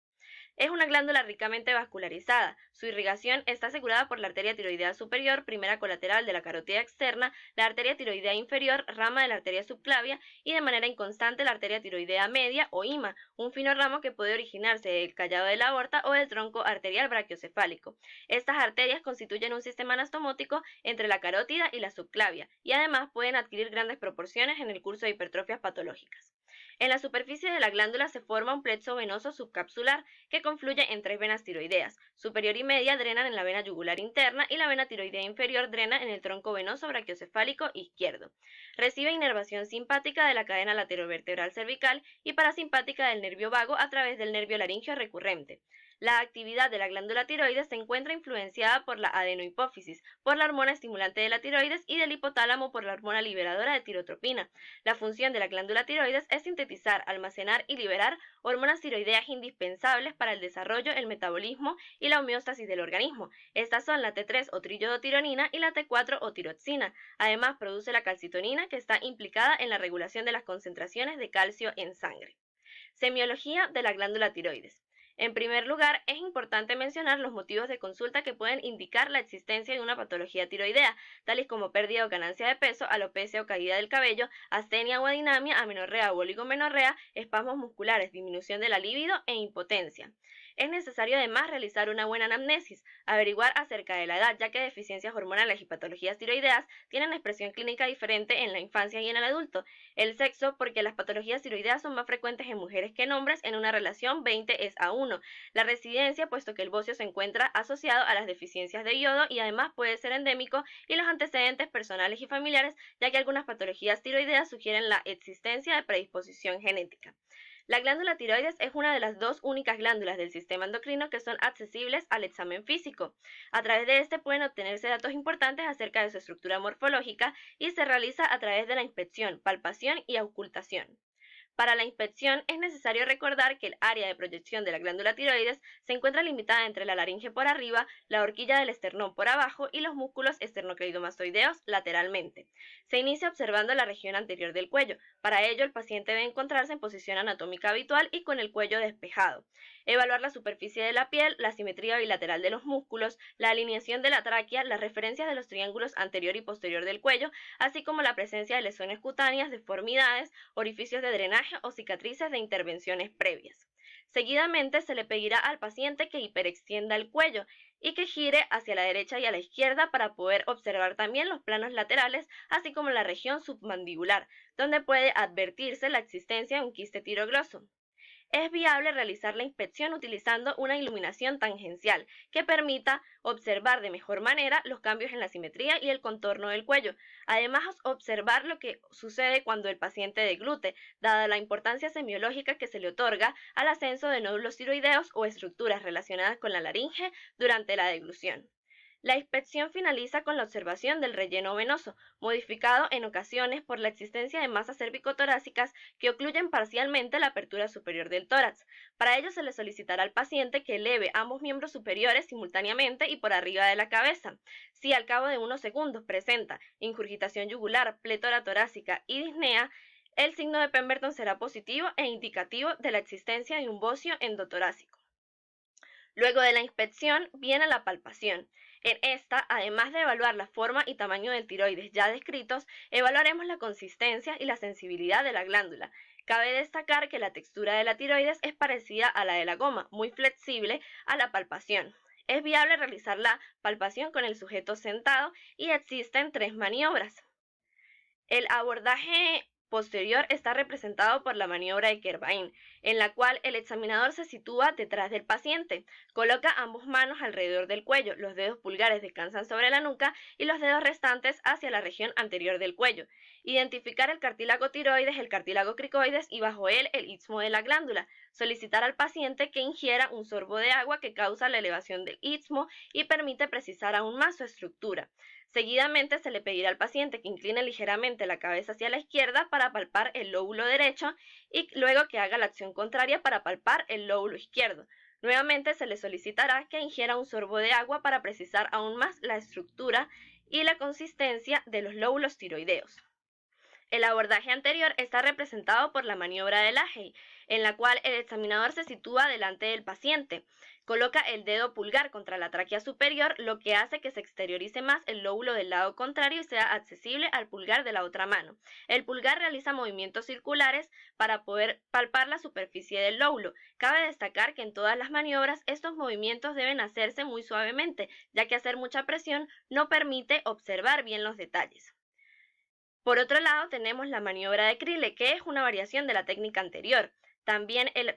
Es una glándula ricamente vascularizada. Su irrigación está asegurada por la arteria tiroidea superior, primera colateral de la carótida externa, la arteria tiroidea inferior, rama de la arteria subclavia y de manera inconstante la arteria tiroidea media o IMA, un fino ramo que puede originarse del callado de la aorta o del tronco arterial brachiocefálico. Estas arterias constituyen un sistema anastomótico entre la carótida y la subclavia y además pueden adquirir grandes proporciones en el curso de hipertrofias patológicas. En la superficie de la glándula se forma un plexo venoso subcapsular que confluye en tres venas tiroideas. Superior y media drenan en la vena yugular interna y la vena tiroidea inferior drena en el tronco venoso brachiocefálico izquierdo. Recibe inervación simpática de la cadena laterovertebral cervical y parasimpática del nervio vago a través del nervio laringeo recurrente. La actividad de la glándula tiroides se encuentra influenciada por la adenohipófisis, por la hormona estimulante de la tiroides y del hipotálamo por la hormona liberadora de tirotropina. La función de la glándula tiroides es sintetizar, almacenar y liberar hormonas tiroideas indispensables para el desarrollo, el metabolismo y la homeostasis del organismo. Estas son la T3 o trillodotironina y la T4 o tiroxina. Además, produce la calcitonina, que está implicada en la regulación de las concentraciones de calcio en sangre. Semiología de la glándula tiroides. En primer lugar, es importante mencionar los motivos de consulta que pueden indicar la existencia de una patología tiroidea, tales como pérdida o ganancia de peso, alopecia o caída del cabello, astenia o adinamia, amenorrea o oligomenorrea, espasmos musculares, disminución de la libido e impotencia. Es necesario además realizar una buena anamnesis, averiguar acerca de la edad, ya que deficiencias hormonales y patologías tiroideas tienen expresión clínica diferente en la infancia y en el adulto. El sexo, porque las patologías tiroideas son más frecuentes en mujeres que en hombres en una relación 20:1. La residencia, puesto que el bocio se encuentra asociado a las deficiencias de yodo y además puede ser endémico, y los antecedentes personales y familiares, ya que algunas patologías tiroideas sugieren la existencia de predisposición genética. La glándula tiroides es una de las dos únicas glándulas del sistema endocrino que son accesibles al examen físico. A través de este pueden obtenerse datos importantes acerca de su estructura morfológica y se realiza a través de la inspección, palpación y ocultación. Para la inspección es necesario recordar que el área de proyección de la glándula tiroides se encuentra limitada entre la laringe por arriba, la horquilla del esternón por abajo y los músculos esternocleidomastoideos lateralmente. Se inicia observando la región anterior del cuello. Para ello, el paciente debe encontrarse en posición anatómica habitual y con el cuello despejado. Evaluar la superficie de la piel, la simetría bilateral de los músculos, la alineación de la tráquea, las referencias de los triángulos anterior y posterior del cuello, así como la presencia de lesiones cutáneas, deformidades, orificios de drenaje o cicatrices de intervenciones previas. Seguidamente se le pedirá al paciente que hiperextienda el cuello y que gire hacia la derecha y a la izquierda para poder observar también los planos laterales, así como la región submandibular, donde puede advertirse la existencia de un quiste tirogroso. Es viable realizar la inspección utilizando una iluminación tangencial que permita observar de mejor manera los cambios en la simetría y el contorno del cuello. Además, observar lo que sucede cuando el paciente deglute, dada la importancia semiológica que se le otorga al ascenso de nódulos tiroideos o estructuras relacionadas con la laringe durante la deglución. La inspección finaliza con la observación del relleno venoso, modificado en ocasiones por la existencia de masas cervicotorácicas que ocluyen parcialmente la apertura superior del tórax. Para ello se le solicitará al paciente que eleve ambos miembros superiores simultáneamente y por arriba de la cabeza. Si al cabo de unos segundos presenta ingurgitación yugular, plétora torácica y disnea, el signo de Pemberton será positivo e indicativo de la existencia de un bocio endotorácico. Luego de la inspección viene la palpación. En esta, además de evaluar la forma y tamaño del tiroides ya descritos, evaluaremos la consistencia y la sensibilidad de la glándula. Cabe destacar que la textura de la tiroides es parecida a la de la goma, muy flexible a la palpación. Es viable realizar la palpación con el sujeto sentado y existen 3 maniobras. El abordaje posterior está representado por la maniobra de Kervain, en la cual el examinador se sitúa detrás del paciente, coloca ambas manos alrededor del cuello, los dedos pulgares descansan sobre la nuca y los dedos restantes hacia la región anterior del cuello. Identificar el cartílago tiroides, el cartílago cricoides y bajo él el istmo de la glándula. Solicitar al paciente que ingiera un sorbo de agua que causa la elevación del istmo y permite precisar aún más su estructura. Seguidamente se le pedirá al paciente que incline ligeramente la cabeza hacia la izquierda para palpar el lóbulo derecho y luego que haga la acción contraria para palpar el lóbulo izquierdo. Nuevamente se le solicitará que ingiera un sorbo de agua para precisar aún más la estructura y la consistencia de los lóbulos tiroideos. El abordaje anterior está representado por la maniobra de Lahey, en la cual el examinador se sitúa delante del paciente. Coloca el dedo pulgar contra la tráquea superior, lo que hace que se exteriorice más el lóbulo del lado contrario y sea accesible al pulgar de la otra mano. El pulgar realiza movimientos circulares para poder palpar la superficie del lóbulo. Cabe destacar que en todas las maniobras estos movimientos deben hacerse muy suavemente, ya que hacer mucha presión no permite observar bien los detalles. Por otro lado, tenemos la maniobra de Crilley, que es una variación de la técnica anterior. También el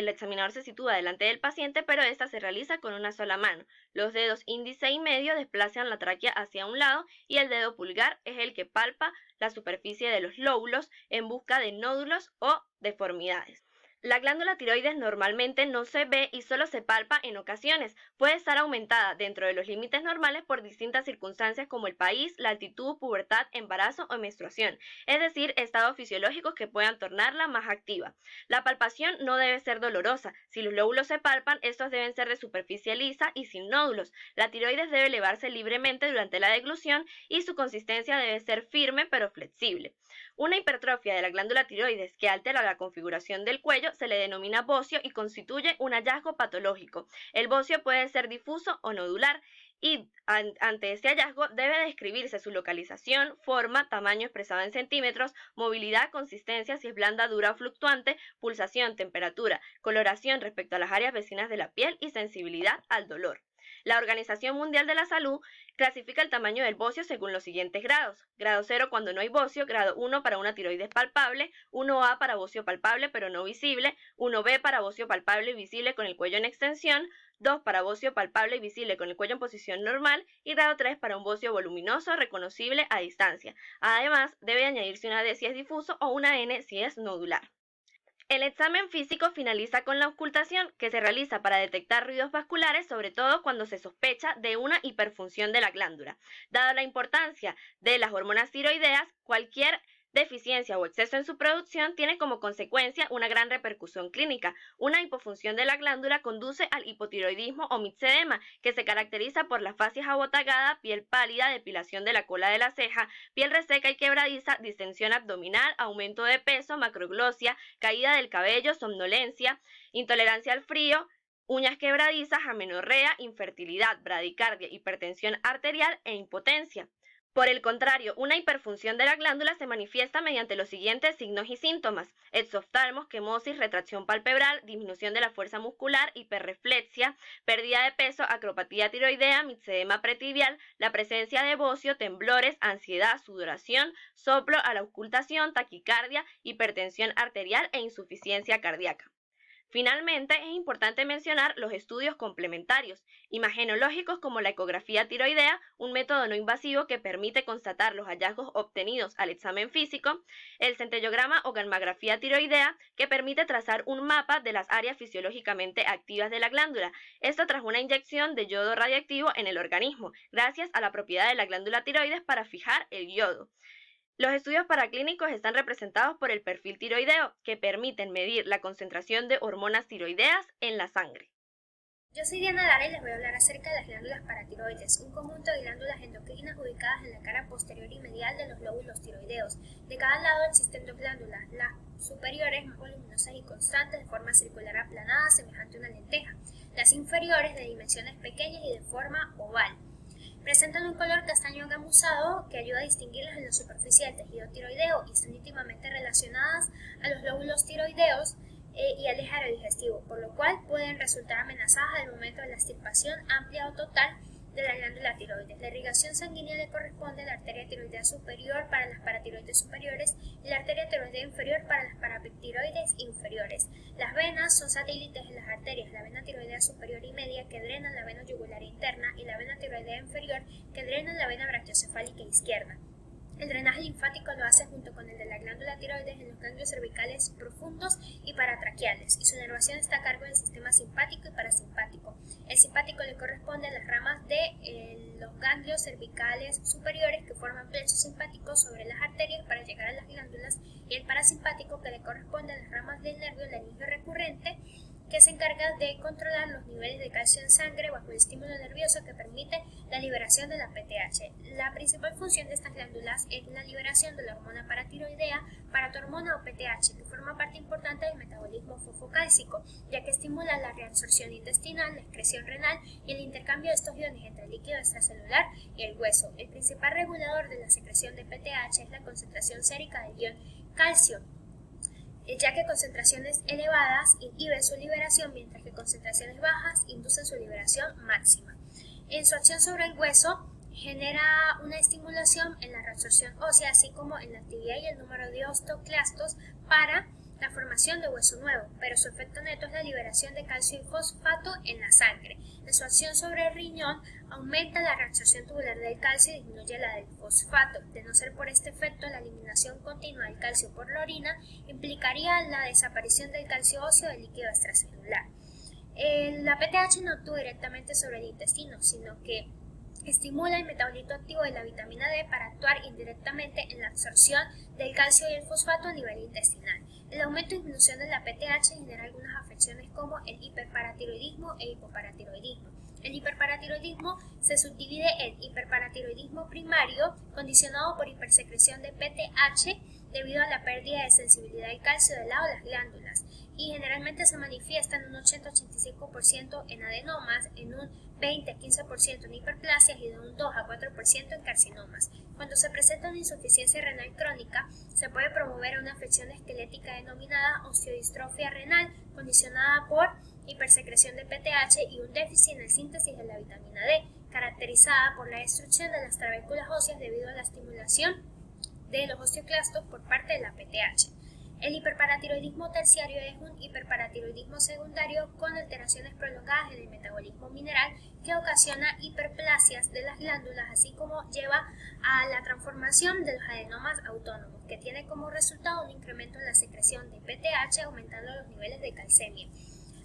examinador se sitúa delante del paciente, pero esta se realiza con una sola mano. Los dedos índice y medio desplazan la tráquea hacia un lado y el dedo pulgar es el que palpa la superficie de los lóbulos en busca de nódulos o deformidades. La glándula tiroides normalmente no se ve y solo se palpa en ocasiones. Puede estar aumentada dentro de los límites normales por distintas circunstancias como el país, la altitud, pubertad, embarazo o menstruación, es decir, estados fisiológicos que puedan tornarla más activa. La palpación no debe ser dolorosa. Si los lóbulos se palpan, estos deben ser de superficie lisa y sin nódulos. La tiroides debe elevarse libremente durante la deglución y su consistencia debe ser firme pero flexible. Una hipertrofia de la glándula tiroides que altera la configuración del cuello se le denomina bocio y constituye un hallazgo patológico. El bocio puede ser difuso o nodular y ante este hallazgo debe describirse su localización, forma, tamaño expresado en centímetros, movilidad, consistencia, si es blanda, dura o fluctuante, pulsación, temperatura, coloración respecto a las áreas vecinas de la piel y sensibilidad al dolor. La Organización Mundial de la Salud clasifica el tamaño del bocio según los siguientes grados. Grado 0 cuando no hay bocio, grado 1 para una tiroides palpable, 1A para bocio palpable pero no visible, 1B para bocio palpable y visible con el cuello en extensión, 2 para bocio palpable y visible con el cuello en posición normal y grado 3 para un bocio voluminoso reconocible a distancia. Además, debe añadirse una D si es difuso o una N si es nodular. El examen físico finaliza con la auscultación, que se realiza para detectar ruidos vasculares, sobre todo cuando se sospecha de una hiperfunción de la glándula. Dada la importancia de las hormonas tiroideas, cualquier deficiencia o exceso en su producción tiene como consecuencia una gran repercusión clínica. Una hipofunción de la glándula conduce al hipotiroidismo o mixedema, que se caracteriza por la facies abotagada, piel pálida, depilación de la cola de la ceja, piel reseca y quebradiza, distensión abdominal, aumento de peso, macroglosia, caída del cabello, somnolencia, intolerancia al frío, uñas quebradizas, amenorrea, infertilidad, bradicardia, hipertensión arterial e impotencia. Por el contrario, una hiperfunción de la glándula se manifiesta mediante los siguientes signos y síntomas: exoftalmos, quemosis, retracción palpebral, disminución de la fuerza muscular, hiperreflexia, pérdida de peso, acropatía tiroidea, mixedema pretibial, la presencia de bocio, temblores, ansiedad, sudoración, soplo a la auscultación, taquicardia, hipertensión arterial e insuficiencia cardíaca. Finalmente, es importante mencionar los estudios complementarios, imagenológicos como la ecografía tiroidea, un método no invasivo que permite constatar los hallazgos obtenidos al examen físico, el centellograma o gammagrafía tiroidea, que permite trazar un mapa de las áreas fisiológicamente activas de la glándula, esto tras una inyección de yodo radiactivo en el organismo, gracias a la propiedad de la glándula tiroides para fijar el yodo. Los estudios paraclínicos están representados por el perfil tiroideo, que permiten medir la concentración de hormonas tiroideas en la sangre. Yo soy Diana Lara y les voy a hablar acerca de las glándulas paratiroides, un conjunto de glándulas endocrinas ubicadas en la cara posterior y medial de los lóbulos tiroideos. De cada lado existen dos glándulas, las superiores más voluminosas y constantes de forma circular aplanada semejante a una lenteja, las inferiores de dimensiones pequeñas y de forma oval. Presentan un color castaño gamuzado que ayuda a distinguirlas en la superficie del tejido tiroideo y están íntimamente relacionadas a los lóbulos tiroideos y al eje aerodigestivo, por lo cual pueden resultar amenazadas al momento de la extirpación amplia o total de la glándula tiroides. La irrigación sanguínea le corresponde a la arteria tiroidea superior para las paratiroides superiores y la arteria tiroidea inferior para las paratiroides inferiores. Las venas son satélites de las arterias, la vena tiroidea superior y media que drenan la vena yugular interna y la vena tiroidea inferior que drenan la vena brachiocefálica izquierda. El drenaje linfático lo hace junto con el de la glándula tiroides en los ganglios cervicales profundos y paratraqueales, y su inervación está a cargo del sistema simpático y parasimpático. El simpático le corresponde a las ramas de los ganglios cervicales superiores que forman plexos simpáticos sobre las arterias para llegar a las glándulas, y el parasimpático que le corresponde a las ramas del nervio laringio recurrente que se encarga de controlar los niveles de calcio en sangre bajo el estímulo nervioso que permite la liberación de la PTH. La principal función de estas glándulas es la liberación de la hormona paratiroidea, paratormona o PTH, que forma parte importante del metabolismo fosfocálcico, ya que estimula la reabsorción intestinal, la excreción renal y el intercambio de estos iones entre el líquido extracelular y el hueso. El principal regulador de la secreción de PTH es la concentración sérica del ion calcio, ya que concentraciones elevadas inhiben su liberación, mientras que concentraciones bajas inducen su liberación máxima. En su acción sobre el hueso, genera una estimulación en la reabsorción ósea, así como en la actividad y el número de osteoclastos para la formación formación de hueso nuevo, pero su efecto neto es la liberación de calcio y fosfato en la sangre. En su acción sobre el riñón, aumenta la reabsorción tubular del calcio y disminuye la del fosfato. De no ser por este efecto, la eliminación continua del calcio por la orina implicaría la desaparición del calcio óseo del líquido extracelular. La PTH no actúa directamente sobre el intestino, sino que estimula el metabolito activo de la vitamina D para actuar indirectamente en la absorción del calcio y el fosfato a nivel intestinal. El aumento y disminución de la PTH genera algunas afecciones como el hiperparatiroidismo e hipoparatiroidismo. El hiperparatiroidismo se subdivide en hiperparatiroidismo primario, condicionado por hipersecreción de PTH debido a la pérdida de sensibilidad al calcio del lado de las glándulas, y generalmente se manifiesta en un 80-85% en adenomas, en un 20-15% en hiperplasias y de un 2-4% en carcinomas. Cuando se presenta una insuficiencia renal crónica, se puede promover una afección esquelética denominada osteodistrofia renal, condicionada por hipersecreción de PTH y un déficit en la síntesis de la vitamina D, caracterizada por la destrucción de las trabéculas óseas debido a la estimulación de los osteoclastos por parte de la PTH. El hiperparatiroidismo terciario es un hiperparatiroidismo secundario con alteraciones prolongadas en el metabolismo mineral que ocasiona hiperplasias de las glándulas, así como lleva a la transformación de los adenomas autónomos, que tiene como resultado un incremento en la secreción de PTH, aumentando los niveles de calcemia.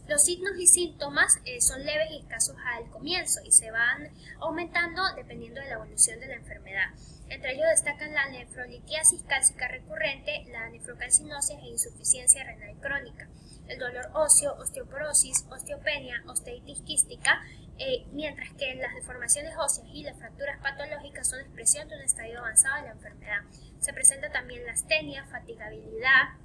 Los signos y síntomas son leves y escasos al comienzo y se van aumentando dependiendo de la evolución de la enfermedad. Entre ellos destacan la nefrolitiasis cálcica recurrente, la nefrocalcinosis e insuficiencia renal crónica, el dolor óseo, osteoporosis, osteopenia, osteitis quística, mientras que las deformaciones óseas y las fracturas patológicas son expresión de un estadio avanzado de la enfermedad. Se presenta también la astenia, fatigabilidad,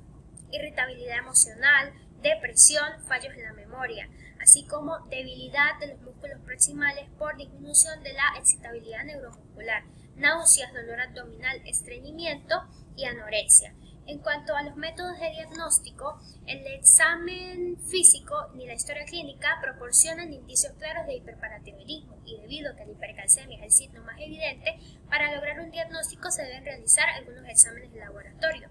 irritabilidad emocional, depresión, fallos en la memoria, así como debilidad de los músculos proximales por disminución de la excitabilidad neuromuscular, náuseas, dolor abdominal, estreñimiento y anorexia. En cuanto a los métodos de diagnóstico, el examen físico ni la historia clínica proporcionan indicios claros de hiperparatiroidismo, y debido a que la hipercalcemia es el signo más evidente, para lograr un diagnóstico se deben realizar algunos exámenes de laboratorio.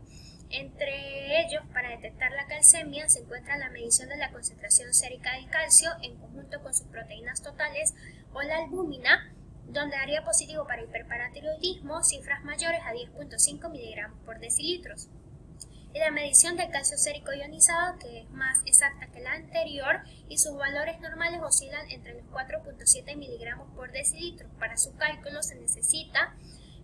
Entre ellos, para detectar la calcemia, se encuentra la medición de la concentración sérica del calcio en conjunto con sus proteínas totales o la albúmina, donde daría positivo para hiperparatiroidismo cifras mayores a 10.5 miligramos por decilitros. Y la medición del calcio sérico ionizado, que es más exacta que la anterior, y sus valores normales oscilan entre los 4.7 miligramos por decilitro. Para su cálculo se necesita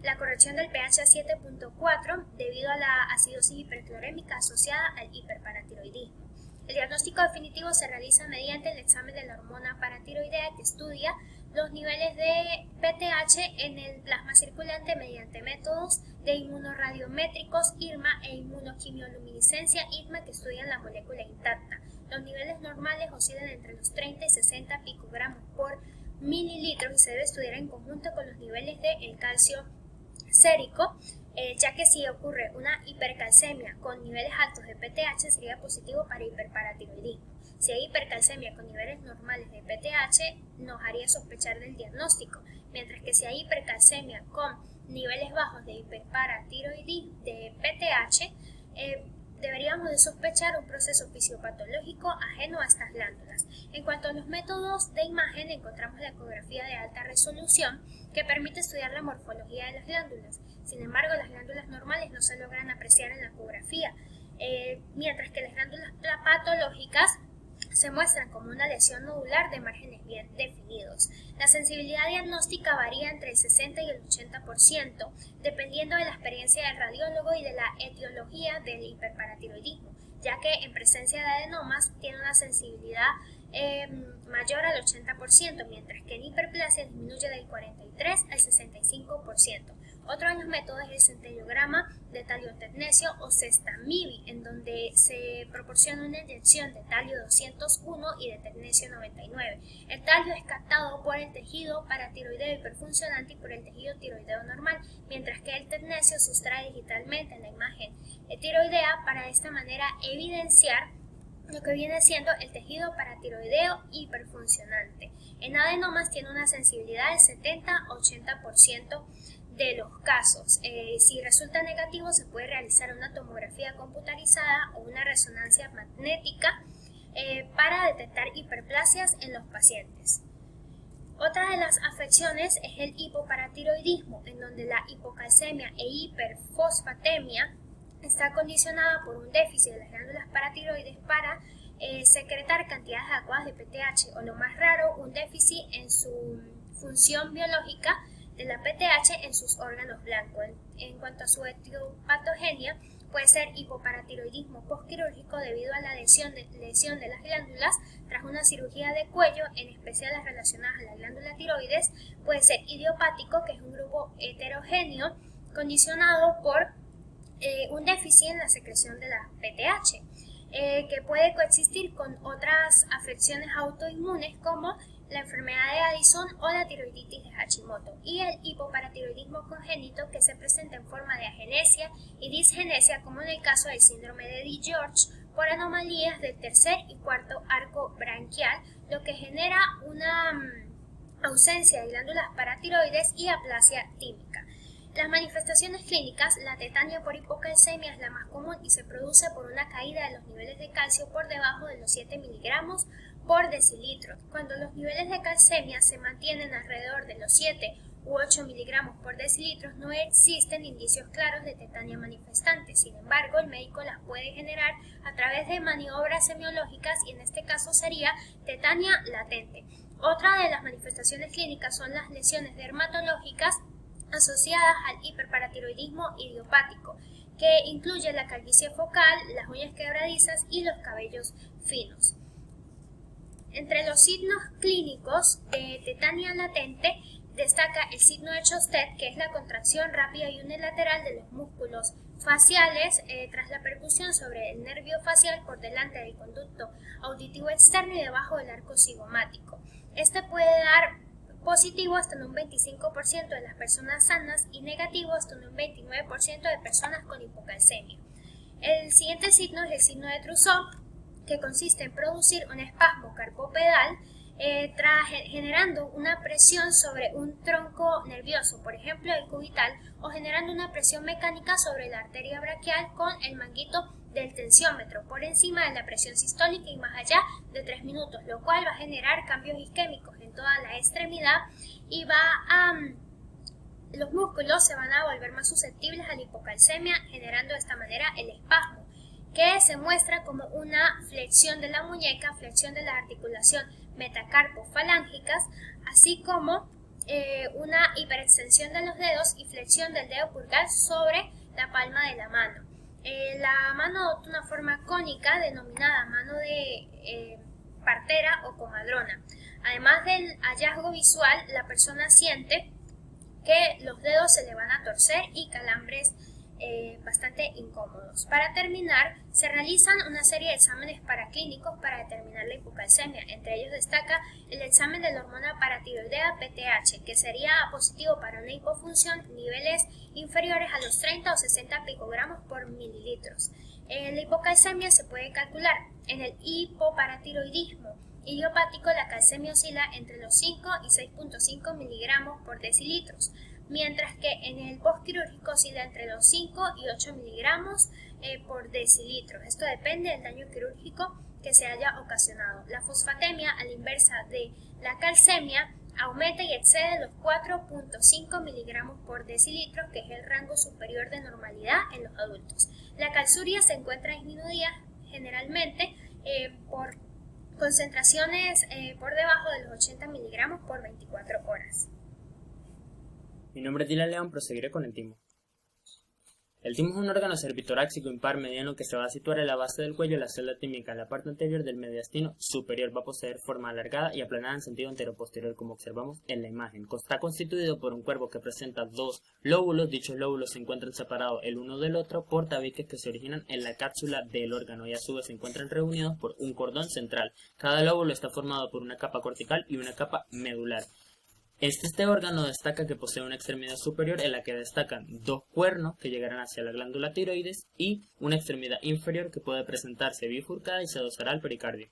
la corrección del pH a 7.4 debido a la acidosis hiperclorémica asociada al hiperparatiroidismo. El diagnóstico definitivo se realiza mediante el examen de la hormona paratiroidea, que estudia los niveles de PTH en el plasma circulante mediante métodos de inmunoradiométricos IRMA e inmunoquimioluminiscencia IRMA, que estudian la molécula intacta. Los niveles normales oscilan entre los 30 y 60 picogramos por mililitro y se debe estudiar en conjunto con los niveles de calcio sérico, ya que si ocurre una hipercalcemia con niveles altos de PTH sería positivo para hiperparatiroidismo. Si hay hipercalcemia con niveles normales de PTH nos haría sospechar del diagnóstico, mientras que si hay hipercalcemia con niveles bajos de hiperparatiroidismo de PTH, deberíamos de sospechar un proceso fisiopatológico ajeno a estas glándulas. En cuanto a los métodos de imagen, encontramos la ecografía de alta resolución, que permite estudiar la morfología de las glándulas. Sin embargo, las glándulas normales no se logran apreciar en la ecografía, mientras que las glándulas patológicas se muestran como una lesión nodular de márgenes bien definidos. La sensibilidad diagnóstica varía entre el 60 y el 80%, dependiendo de la experiencia del radiólogo y de la etiología del hiperparatiroidismo, ya que en presencia de adenomas tiene una sensibilidad mayor al 80%, mientras que en hiperplasia disminuye del 43 al 65%. Otro de los métodos es el centellograma de talio-tecnecio o CESTAMIBI, en donde se proporciona una inyección de talio 201 y de tecnecio 99. El talio es captado por el tejido paratiroideo hiperfuncionante y por el tejido tiroideo normal, mientras que el tecnecio se extrae digitalmente en la imagen tiroidea para de esta manera evidenciar lo que viene siendo el tejido paratiroideo hiperfuncionante. En adenomas tiene una sensibilidad del 70-80% de los casos. Si resulta negativo, se puede realizar una tomografía computarizada o una resonancia magnética para detectar hiperplasias en los pacientes. Otra de las afecciones es el hipoparatiroidismo, en donde la hipocalcemia e hiperfosfatemia está condicionada por un déficit de las glándulas paratiroides para secretar cantidades adecuadas de PTH, o lo más raro, un déficit en su función biológica de la PTH en sus órganos blancos. En cuanto a su etiopatogenia, puede ser hipoparatiroidismo postquirúrgico debido a la lesión de las glándulas tras una cirugía de cuello, en especial las relacionadas a la glándula tiroides. Puede ser idiopático, que es un grupo heterogéneo condicionado por un déficit en la secreción de la PTH, que puede coexistir con otras afecciones autoinmunes como la enfermedad de Addison o la tiroiditis de Hashimoto, y el hipoparatiroidismo congénito, que se presenta en forma de agenesia y disgenesia, como en el caso del síndrome de DiGeorge, por anomalías del tercer y cuarto arco branquial, lo que genera una ausencia de glándulas paratiroides y aplasia tímica. Las manifestaciones clínicas: la tetania por hipocalcemia es la más común y se produce por una caída de los niveles de calcio por debajo de los 7 miligramos por decilitro. Cuando los niveles de calcemia se mantienen alrededor de los 7 u 8 miligramos por decilitro, no existen indicios claros de tetania manifestante. Sin embargo, el médico las puede generar a través de maniobras semiológicas, y en este caso sería tetania latente. Otra de las manifestaciones clínicas son las lesiones dermatológicas asociadas al hiperparatiroidismo idiopático, que incluye la calvicie focal, las uñas quebradizas y los cabellos finos. Entre los signos clínicos de tetania latente destaca el signo de Chosted, que es la contracción rápida y unilateral de los músculos faciales tras la percusión sobre el nervio facial por delante del conducto auditivo externo y debajo del arco cigomático. Este puede dar positivo hasta en un 25% de las personas sanas y negativo hasta en un 29% de personas con hipocalcemia. El siguiente signo es el signo de Trousseau, que consiste en producir un espasmo carpopedal generando una presión sobre un tronco nervioso, por ejemplo el cubital, o generando una presión mecánica sobre la arteria braquial con el manguito del tensiómetro por encima de la presión sistólica y más allá de 3 minutos, lo cual va a generar cambios isquémicos en toda la extremidad y los músculos se van a volver más susceptibles a la hipocalcemia, generando de esta manera el espasmo, que se muestra como una flexión de la muñeca, flexión de la articulación metacarpofalángicas, así como una hiperextensión de los dedos y flexión del dedo pulgar sobre la palma de la mano. La mano adopta una forma cónica denominada mano de partera o comadrona. Además del hallazgo visual, la persona siente que los dedos se le van a torcer y calambres bastante incómodos. Para terminar, se realizan una serie de exámenes paraclínicos para determinar la hipocalcemia. Entre ellos destaca el examen de la hormona paratiroidea PTH, que sería positivo para una hipofunción, niveles inferiores a los 30 o 60 picogramos por mililitros. La hipocalcemia se puede calcular. En el hipoparatiroidismo idiopático, la calcemia oscila entre los 5 y 6.5 miligramos por decilitros, mientras que en el postquirúrgico oscila entre los 5 y 8 miligramos por decilitro. Esto depende del daño quirúrgico que se haya ocasionado. La fosfatemia, a la inversa de la calcemia, aumenta y excede los 4.5 miligramos por decilitro, que es el rango superior de normalidad en los adultos. La calciuria se encuentra disminuida generalmente por concentraciones por debajo de los 80 miligramos por 24 horas. Mi nombre es Dylan León, proseguiré con el timo. El timo es un órgano cervitoráxico impar mediano que se va a situar en la base del cuello. La celda tímica en la parte anterior del mediastino superior va a poseer forma alargada y aplanada en sentido anteroposterior, como observamos en la imagen. Está constituido por un cuerpo que presenta 2 lóbulos. Dichos lóbulos se encuentran separados el uno del otro por tabiques que se originan en la cápsula del órgano y a su vez se encuentran reunidos por un cordón central. Cada lóbulo está formado por una capa cortical y una capa medular. Este órgano destaca que posee una extremidad superior en la que destacan 2 cuernos que llegarán hacia la glándula tiroides y una extremidad inferior que puede presentarse bifurcada y se adosará al pericardio.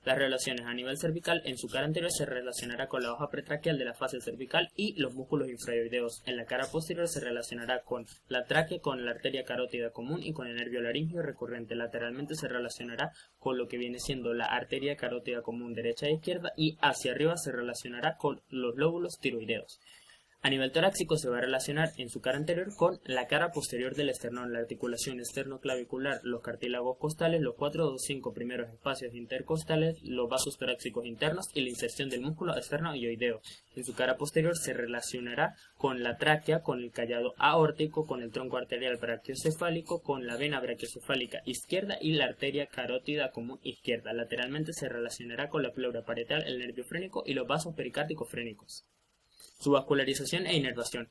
Las relaciones a nivel cervical en su cara anterior se relacionará con la hoja pretraqueal de la fase cervical y los músculos infraoideos. En la cara posterior se relacionará con la tráquea, con la arteria carótida común y con el nervio laríngeo recurrente. Lateralmente se relacionará con lo que viene siendo la arteria carótida común derecha e izquierda y hacia arriba se relacionará con los lóbulos tiroideos. A nivel torácico se va a relacionar en su cara anterior con la cara posterior del esternón, la articulación esternoclavicular, los cartílagos costales, los 4 o 5 primeros espacios intercostales, los vasos torácicos internos y la inserción del músculo esternoioideo. En su cara posterior se relacionará con la tráquea, con el callado aórtico, con el tronco arterial brachiocefálico, con la vena brachiocefálica izquierda y la arteria carótida común izquierda. Lateralmente se relacionará con la pleura parietal, el nervio frénico y los vasos pericárdicos frénicos. Su vascularización e inervación.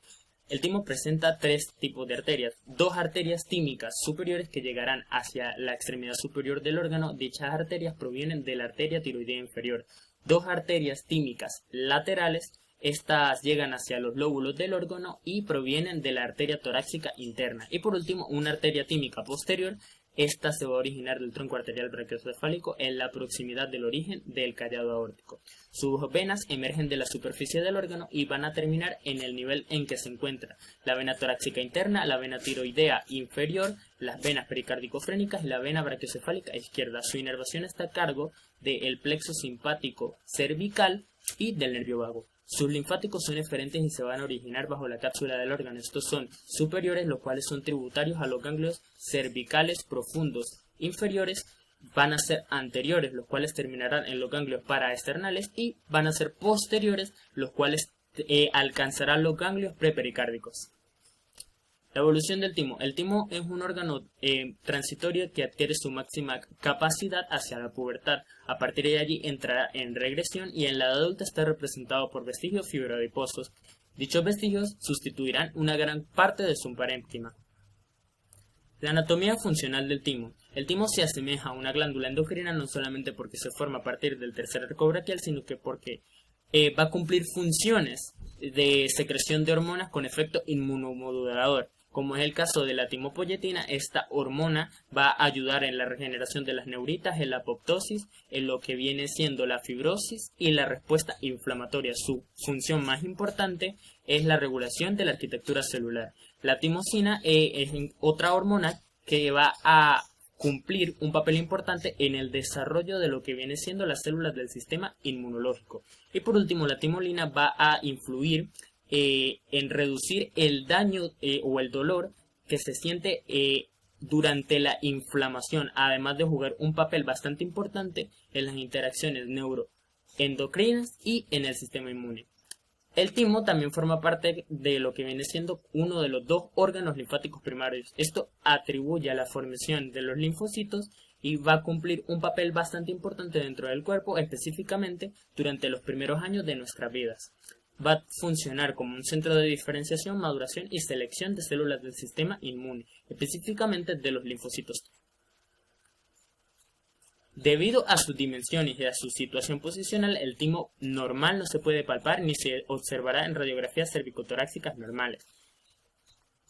El timo presenta 3 tipos de arterias. 2 arterias tímicas superiores que llegarán hacia la extremidad superior del órgano. Dichas arterias provienen de la arteria tiroidea inferior. 2 arterias tímicas laterales. Estas llegan hacia los lóbulos del órgano y provienen de la arteria torácica interna. Y por último, una arteria tímica posterior. Esta se va a originar del tronco arterial brachiocefálico en la proximidad del origen del callado aórtico. Sus venas emergen de la superficie del órgano y van a terminar en el nivel en que se encuentra la vena torácica interna, la vena tiroidea inferior, las venas pericárdico-frénicas y la vena brachiocefálica izquierda. Su inervación está a cargo del plexo simpático cervical y del nervio vago. Sus linfáticos son eferentes y se van a originar bajo la cápsula del órgano. Estos son superiores, los cuales son tributarios a los ganglios cervicales profundos. Inferiores van a ser anteriores, los cuales terminarán en los ganglios paraesternales, y van a ser posteriores, los cuales alcanzarán los ganglios prepericárdicos. La evolución del timo. El timo es un órgano transitorio que adquiere su máxima capacidad hacia la pubertad. A partir de allí entrará en regresión y en la edad adulta está representado por vestigios fibroadiposos. Dichos vestigios sustituirán una gran parte de su parénquima. La anatomía funcional del timo. El timo se asemeja a una glándula endocrina no solamente porque se forma a partir del tercer arco braquial, sino que porque va a cumplir funciones de secreción de hormonas con efecto inmunomodulador. Como es el caso de la timopoyetina, esta hormona va a ayudar en la regeneración de las neuritas, en la apoptosis, en lo que viene siendo la fibrosis y la respuesta inflamatoria. Su función más importante es la regulación de la arquitectura celular. La timosina es otra hormona que va a cumplir un papel importante en el desarrollo de lo que viene siendo las células del sistema inmunológico. Y por último, la timolina va a influir en reducir el daño o el dolor que se siente durante la inflamación, además de jugar un papel bastante importante en las interacciones neuroendocrinas y en el sistema inmune. El timo también forma parte de lo que viene siendo uno de los 2 órganos linfáticos primarios. Esto atribuye a la formación de los linfocitos y va a cumplir un papel bastante importante dentro del cuerpo, específicamente durante los primeros años de nuestras vidas. Va a funcionar como un centro de diferenciación, maduración y selección de células del sistema inmune, específicamente de los linfocitos. Debido a sus dimensiones y a su situación posicional, el timo normal no se puede palpar ni se observará en radiografías cervicotorácicas normales.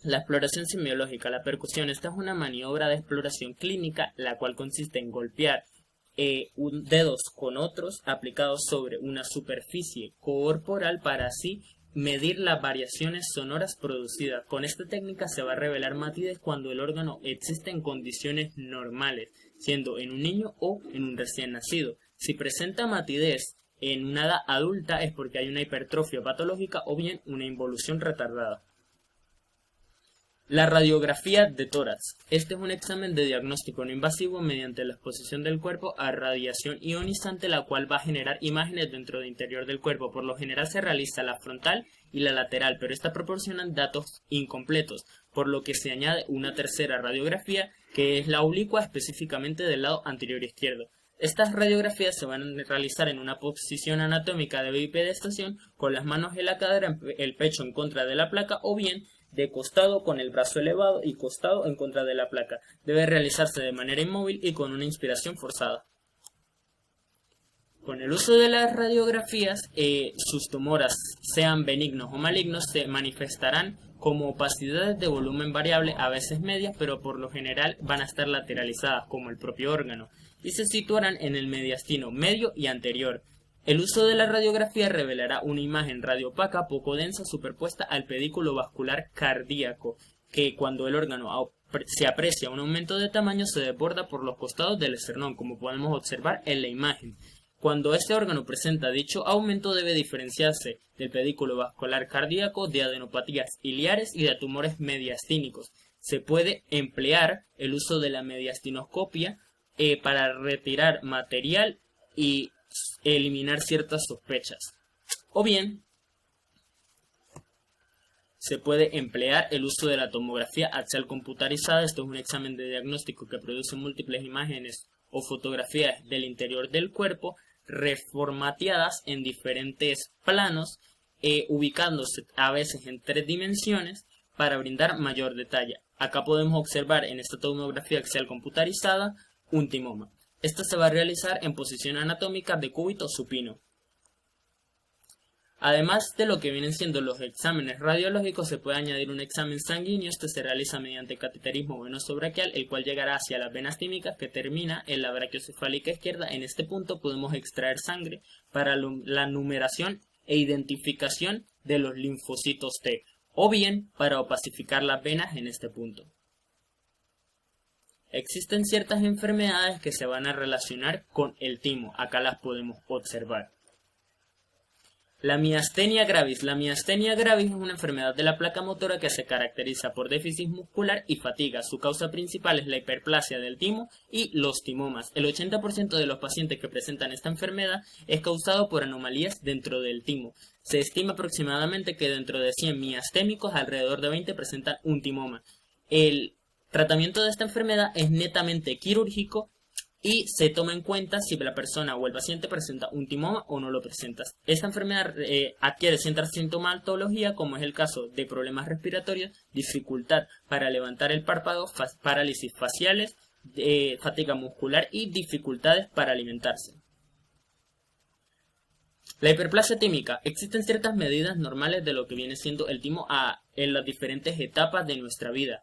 La exploración semiológica, la percusión. Esta es una maniobra de exploración clínica, la cual consiste en golpear dedos con otros aplicados sobre una superficie corporal para así medir las variaciones sonoras producidas. Con esta técnica se va a revelar matidez cuando el órgano existe en condiciones normales, siendo en un niño o en un recién nacido. Si presenta matidez en una edad adulta es porque hay una hipertrofia patológica o bien una involución retardada. La radiografía de tórax. Este es un examen de diagnóstico no invasivo mediante la exposición del cuerpo a radiación ionizante, la cual va a generar imágenes dentro del interior del cuerpo. Por lo general se realiza la frontal y la lateral, pero estas proporcionan datos incompletos, por lo que se añade una tercera radiografía, que es la oblicua, específicamente del lado anterior izquierdo. Estas radiografías se van a realizar en una posición anatómica de bipedestación, con las manos en la cadera, el pecho en contra de la placa, o bien de costado con el brazo elevado y costado en contra de la placa. Debe realizarse de manera inmóvil y con una inspiración forzada. Con el uso de las radiografías, sus tumores, sean benignos o malignos, se manifestarán como opacidades de volumen variable, a veces medias, pero por lo general van a estar lateralizadas, como el propio órgano. y se situarán en el mediastino medio y anterior. El uso de la radiografía revelará una imagen radiopaca poco densa superpuesta al pedículo vascular cardíaco, que cuando el órgano se aprecia un aumento de tamaño se desborda por los costados del esternón, como podemos observar en la imagen. Cuando este órgano presenta dicho aumento debe diferenciarse del pedículo vascular cardíaco, de adenopatías iliares y de tumores mediastínicos. Se puede emplear el uso de la mediastinoscopia para retirar material y eliminar ciertas sospechas. O bien, se puede emplear el uso de la tomografía axial computarizada. Esto es un examen de diagnóstico que produce múltiples imágenes o fotografías del interior del cuerpo, reformateadas en diferentes planos, ubicándose a veces en 3 dimensiones para brindar mayor detalle. Acá podemos observar en esta tomografía axial computarizada un timoma. Esta se va a realizar en posición anatómica de cúbito supino. Además de lo que vienen siendo los exámenes radiológicos, se puede añadir un examen sanguíneo. Este se realiza mediante cateterismo venoso-braquial, el cual llegará hacia las venas tímicas que termina en la brachiocefálica izquierda. En este punto podemos extraer sangre para la numeración e identificación de los linfocitos T, o bien para opacificar las venas en este punto. Existen ciertas enfermedades que se van a relacionar con el timo. Acá las podemos observar. La miastenia gravis. La miastenia gravis es una enfermedad de la placa motora que se caracteriza por déficit muscular y fatiga. Su causa principal es la hiperplasia del timo y los timomas. El 80% de los pacientes que presentan esta enfermedad es causado por anomalías dentro del timo. Se estima aproximadamente que dentro de 100 miastémicos, alrededor de 20 presentan un timoma. El tratamiento de esta enfermedad es netamente quirúrgico y se toma en cuenta si la persona o el paciente presenta un timoma o no lo presenta. Esta enfermedad adquiere cierta sintomatología, como es el caso de problemas respiratorios, dificultad para levantar el párpado, parálisis faciales, fatiga muscular y dificultades para alimentarse. La hiperplasia tímica. Existen ciertas medidas normales de lo que viene siendo el timo en las diferentes etapas de nuestra vida.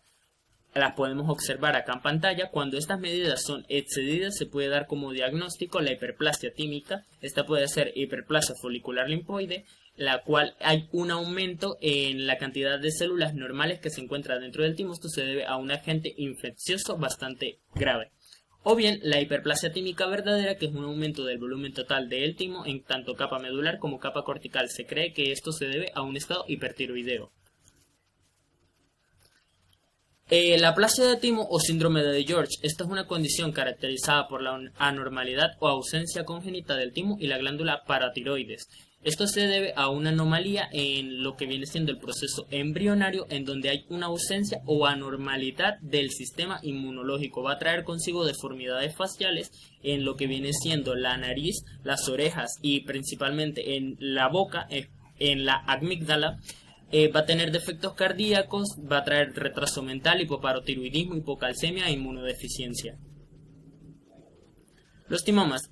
Las podemos observar acá en pantalla. Cuando estas medidas son excedidas, se puede dar como diagnóstico la hiperplasia tímica. Esta puede ser hiperplasia folicular linfoide, la cual hay un aumento en la cantidad de células normales que se encuentra dentro del timo. Esto se debe a un agente infeccioso bastante grave. O bien la hiperplasia tímica verdadera, que es un aumento del volumen total del timo en tanto capa medular como capa cortical. Se cree que esto se debe a un estado hipertiroideo. La aplasia de timo o síndrome de George. Esta es una condición caracterizada por la anormalidad o ausencia congénita del timo y la glándula paratiroides. Esto se debe a una anomalía en lo que viene siendo el proceso embrionario, en donde hay una ausencia o anormalidad del sistema inmunológico. Va a traer consigo deformidades faciales en lo que viene siendo la nariz, las orejas y principalmente en la boca, en la amígdala. Va a tener defectos cardíacos, va a traer retraso mental, hipoparotiroidismo, hipocalcemia e inmunodeficiencia. Los timomas.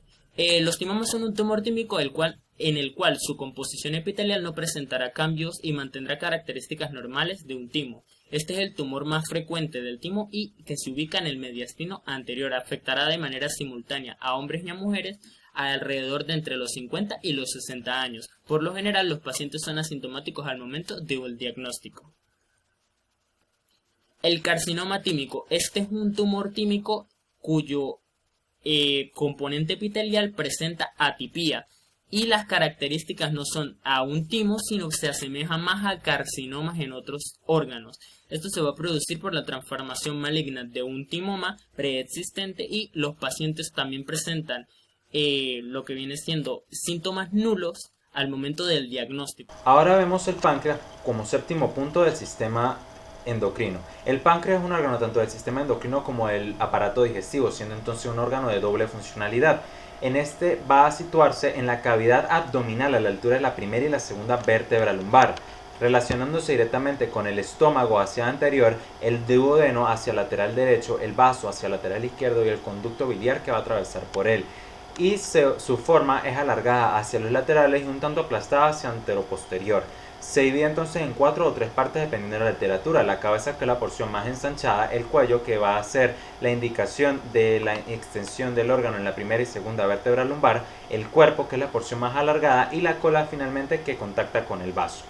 Los timomas son un tumor tímico en el cual su composición epitelial no presentará cambios y mantendrá características normales de un timo. Este es el tumor más frecuente del timo y que se ubica en el mediastino anterior. Afectará de manera simultánea a hombres y a mujeres alrededor de entre los 50 y los 60 años. Por lo general, los pacientes son asintomáticos al momento del diagnóstico. El carcinoma tímico. Este es un tumor tímico cuyo componente epitelial presenta atipía y las características no son a un timo, sino que se asemeja más a carcinomas en otros órganos. Esto se va a producir por la transformación maligna de un timoma preexistente y los pacientes también presentan lo que viene siendo síntomas nulos al momento del diagnóstico. Ahora vemos el páncreas como séptimo punto del sistema endocrino. El páncreas es un órgano tanto del sistema endocrino como del aparato digestivo, siendo entonces un órgano de doble funcionalidad. En este va a situarse en la cavidad abdominal a la altura de la primera y la segunda vértebra lumbar, relacionándose directamente con el estómago hacia anterior, el duodeno hacia lateral derecho, el vaso hacia lateral izquierdo y el conducto biliar que va a atravesar por él. Y su forma es alargada hacia los laterales y un tanto aplastada hacia anteroposterior. Se divide entonces en 4 o 3 partes dependiendo de la literatura. La cabeza, que es la porción más ensanchada, el cuello, que va a ser la indicación de la extensión del órgano en la primera y segunda vértebra lumbar, el cuerpo, que es la porción más alargada, y la cola finalmente, que contacta con el vaso.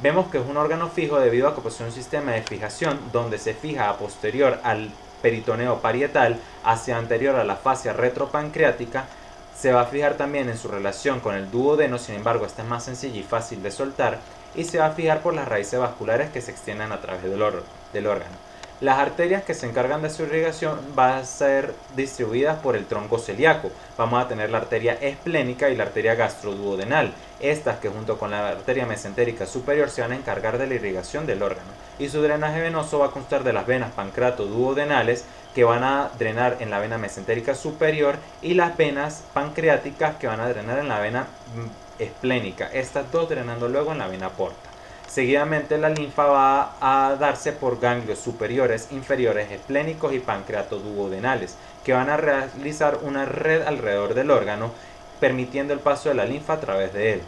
Vemos que es un órgano fijo debido a que posee un sistema de fijación donde se fija a posterior al peritoneo parietal, hacia anterior a la fascia retropancreática. Se va a fijar también en su relación con el duodeno, sin embargo esta es más sencilla y fácil de soltar, y se va a fijar por las raíces vasculares que se extienden a través del órgano. Las arterias que se encargan de su irrigación van a ser distribuidas por el tronco celíaco. Vamos a tener la arteria esplénica y la arteria gastroduodenal. Estas, que junto con la arteria mesentérica superior, se van a encargar de la irrigación del órgano. Y su drenaje venoso va a constar de las venas pancreato-duodenales, que van a drenar en la vena mesentérica superior, y las venas pancreáticas, que van a drenar en la vena esplénica. Estas dos drenando luego en la vena porta. Seguidamente la linfa va a darse por ganglios superiores, inferiores, esplénicos y pancreatoduodenales, que van a realizar una red alrededor del órgano, permitiendo el paso de la linfa a través de él.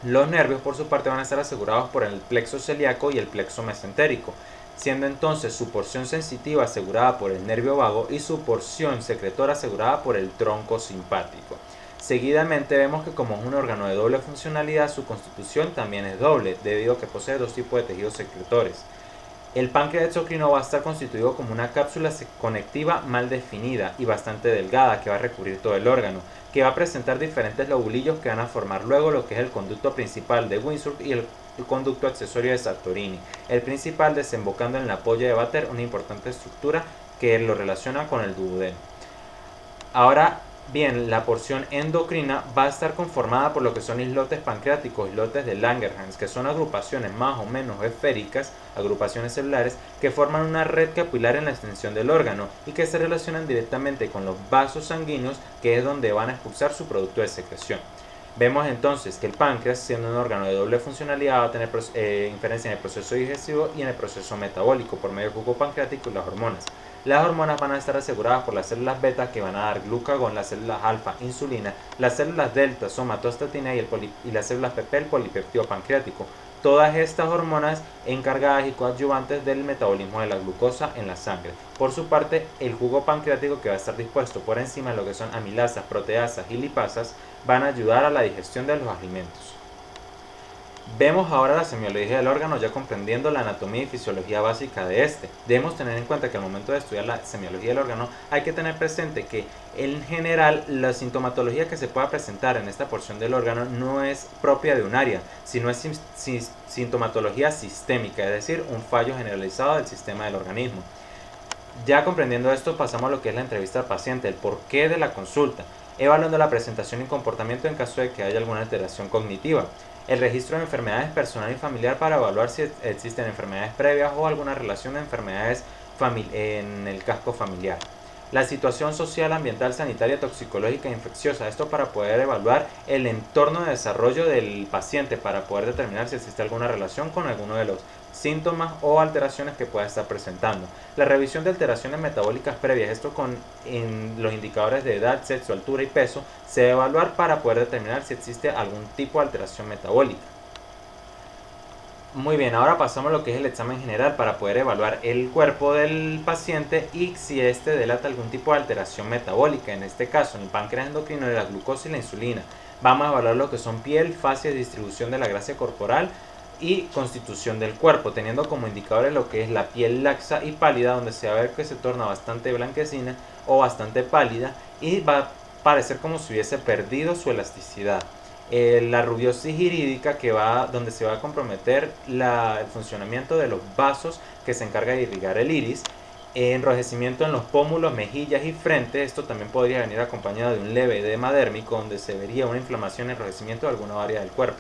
Los nervios, por su parte, van a estar asegurados por el plexo celíaco y el plexo mesentérico, siendo entonces su porción sensitiva asegurada por el nervio vago y su porción secretora asegurada por el tronco simpático. Seguidamente vemos que, como es un órgano de doble funcionalidad, su constitución también es doble, debido a que posee 2 tipos de tejidos secretores. El páncreas exocrino va a estar constituido como una cápsula conectiva mal definida y bastante delgada, que va a recubrir todo el órgano, que va a presentar diferentes lobulillos que van a formar luego lo que es el conducto principal de Winsor y el conducto accesorio de Sartorini. El principal desembocando en la polla de Vater, una importante estructura que lo relaciona con el duodeno. Ahora bien, la porción endocrina va a estar conformada por lo que son islotes pancreáticos, islotes de Langerhans, que son agrupaciones más o menos esféricas, agrupaciones celulares, que forman una red capilar en la extensión del órgano y que se relacionan directamente con los vasos sanguíneos, que es donde van a expulsar su producto de secreción. Vemos entonces que el páncreas, siendo un órgano de doble funcionalidad, va a tener inferencia en el proceso digestivo y en el proceso metabólico por medio del jugo pancreático y las hormonas. Las hormonas van a estar aseguradas por las células beta, que van a dar glucagón, las células alfa, insulina, las células delta, somatostatina, y las células PP, el polipeptido pancreático. Todas estas hormonas encargadas y coadyuvantes del metabolismo de la glucosa en la sangre. Por su parte, el jugo pancreático, que va a estar dispuesto por encima de lo que son amilasas, proteasas y lipasas, van a ayudar a la digestión de los alimentos. Vemos ahora la semiología del órgano, ya comprendiendo la anatomía y fisiología básica de este. Debemos tener en cuenta que al momento de estudiar la semiología del órgano hay que tener presente que en general la sintomatología que se pueda presentar en esta porción del órgano no es propia de un área, sino es sintomatología sistémica, es decir, un fallo generalizado del sistema del organismo. Ya comprendiendo esto, pasamos a lo que es la entrevista al paciente, el porqué de la consulta, evaluando la presentación y comportamiento en caso de que haya alguna alteración cognitiva. El registro de enfermedades personal y familiar para evaluar si existen enfermedades previas o alguna relación de enfermedades en el casco familiar. La situación social, ambiental, sanitaria, toxicológica e infecciosa. Esto para poder evaluar el entorno de desarrollo del paciente, para poder determinar si existe alguna relación con alguno de los síntomas o alteraciones que pueda estar presentando. La revisión de alteraciones metabólicas previas, esto en los indicadores de edad, sexo, altura y peso, se debe evaluar para poder determinar si existe algún tipo de alteración metabólica. Muy bien, ahora pasamos a lo que es el examen general para poder evaluar el cuerpo del paciente y si este delata algún tipo de alteración metabólica, en este caso en el páncreas endocrino de la glucosa y la insulina. Vamos a evaluar lo que son piel, fascia, distribución de la grasa corporal y constitución del cuerpo, teniendo como indicadores lo que es la piel laxa y pálida, donde se va a ver que se torna bastante blanquecina o bastante pálida y va a parecer como si hubiese perdido su elasticidad. La rubiosis irídica, donde se va a comprometer el funcionamiento de los vasos que se encarga de irrigar el iris. Enrojecimiento en los pómulos, mejillas y frente. Esto también podría venir acompañado de un leve edema dérmico, donde se vería una inflamación y enrojecimiento de alguna área del cuerpo.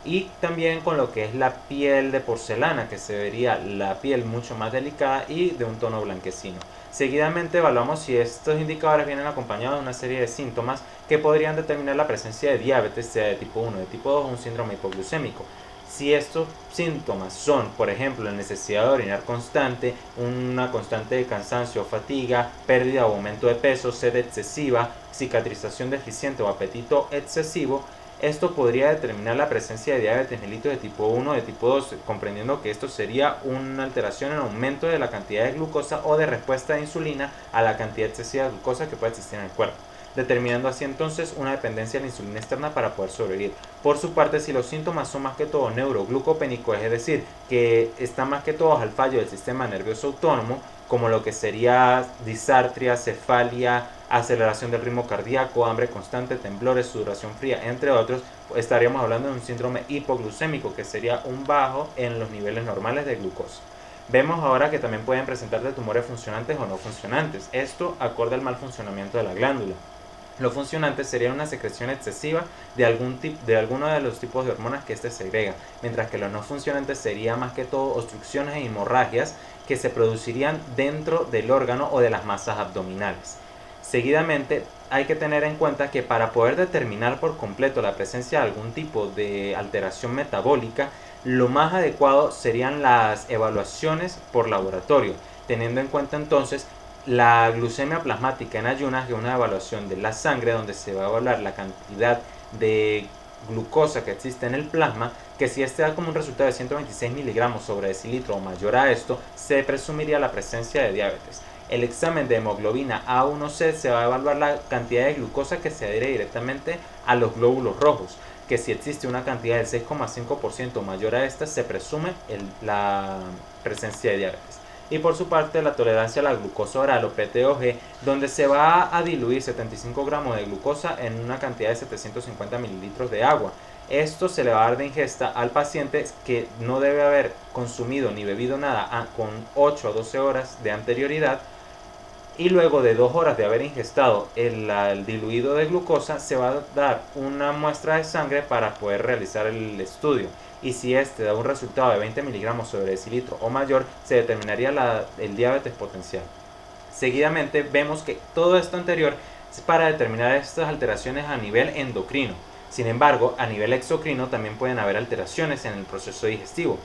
Y también con lo que es la piel de porcelana, que se vería la piel mucho más delicada y de un tono blanquecino. Seguidamente evaluamos si estos indicadores vienen acompañados de una serie de síntomas que podrían determinar la presencia de diabetes, sea de tipo 1, de tipo 2 o un síndrome hipoglucémico. Si estos síntomas son, por ejemplo, la necesidad de orinar constante, una constante de cansancio o fatiga, pérdida o aumento de peso, sed excesiva, cicatrización deficiente o apetito excesivo, Esto podría determinar la presencia de diabetes mellitus de tipo 1 o de tipo 2, comprendiendo que esto sería una alteración en aumento de la cantidad de glucosa o de respuesta de insulina a la cantidad excesiva de glucosa que puede existir en el cuerpo, determinando así entonces una dependencia de la insulina externa para poder sobrevivir. Por su parte, si los síntomas son más que todo neuroglucopénicos, es decir, que están más que todo al fallo del sistema nervioso autónomo, como lo que sería disartria, cefalia, aceleración del ritmo cardíaco, hambre constante, temblores, sudoración fría, entre otros, estaríamos hablando de un síndrome hipoglucémico, que sería un bajo en los niveles normales de glucosa. Vemos ahora que también pueden presentarse tumores funcionantes o no funcionantes, esto acorde al mal funcionamiento de la glándula. Lo funcionante sería una secreción excesiva de alguno de los tipos de hormonas que éste segrega, mientras que lo no funcionante sería más que todo obstrucciones e hemorragias que se producirían dentro del órgano o de las masas abdominales. Seguidamente, hay que tener en cuenta que para poder determinar por completo la presencia de algún tipo de alteración metabólica, lo más adecuado serían las evaluaciones por laboratorio, teniendo en cuenta entonces la glucemia plasmática en ayunas, que es una evaluación de la sangre donde se va a evaluar la cantidad de glucosa que existe en el plasma, que si este da como un resultado de 126 miligramos sobre decilitro o mayor a esto, se presumiría la presencia de diabetes. El examen de hemoglobina A1C se va a evaluar la cantidad de glucosa que se adhiere directamente a los glóbulos rojos, que si existe una cantidad del 6,5% mayor a esta, se presume la presencia de diabetes. Y por su parte, la tolerancia a la glucosa oral o PTOG, donde se va a diluir 75 gramos de glucosa en una cantidad de 750 mililitros de agua. Esto se le va a dar de ingesta al paciente que no debe haber consumido ni bebido nada con 8 a 12 horas de anterioridad, y luego de 2 horas de haber ingestado el diluido de glucosa se va a dar una muestra de sangre para poder realizar el estudio, y si este da un resultado de 20 miligramos sobre decilitro o mayor, se determinaría el diabetes potencial. Seguidamente vemos que todo esto anterior es para determinar estas alteraciones a nivel endocrino. Sin embargo, a nivel exocrino también pueden haber alteraciones en el proceso digestivo.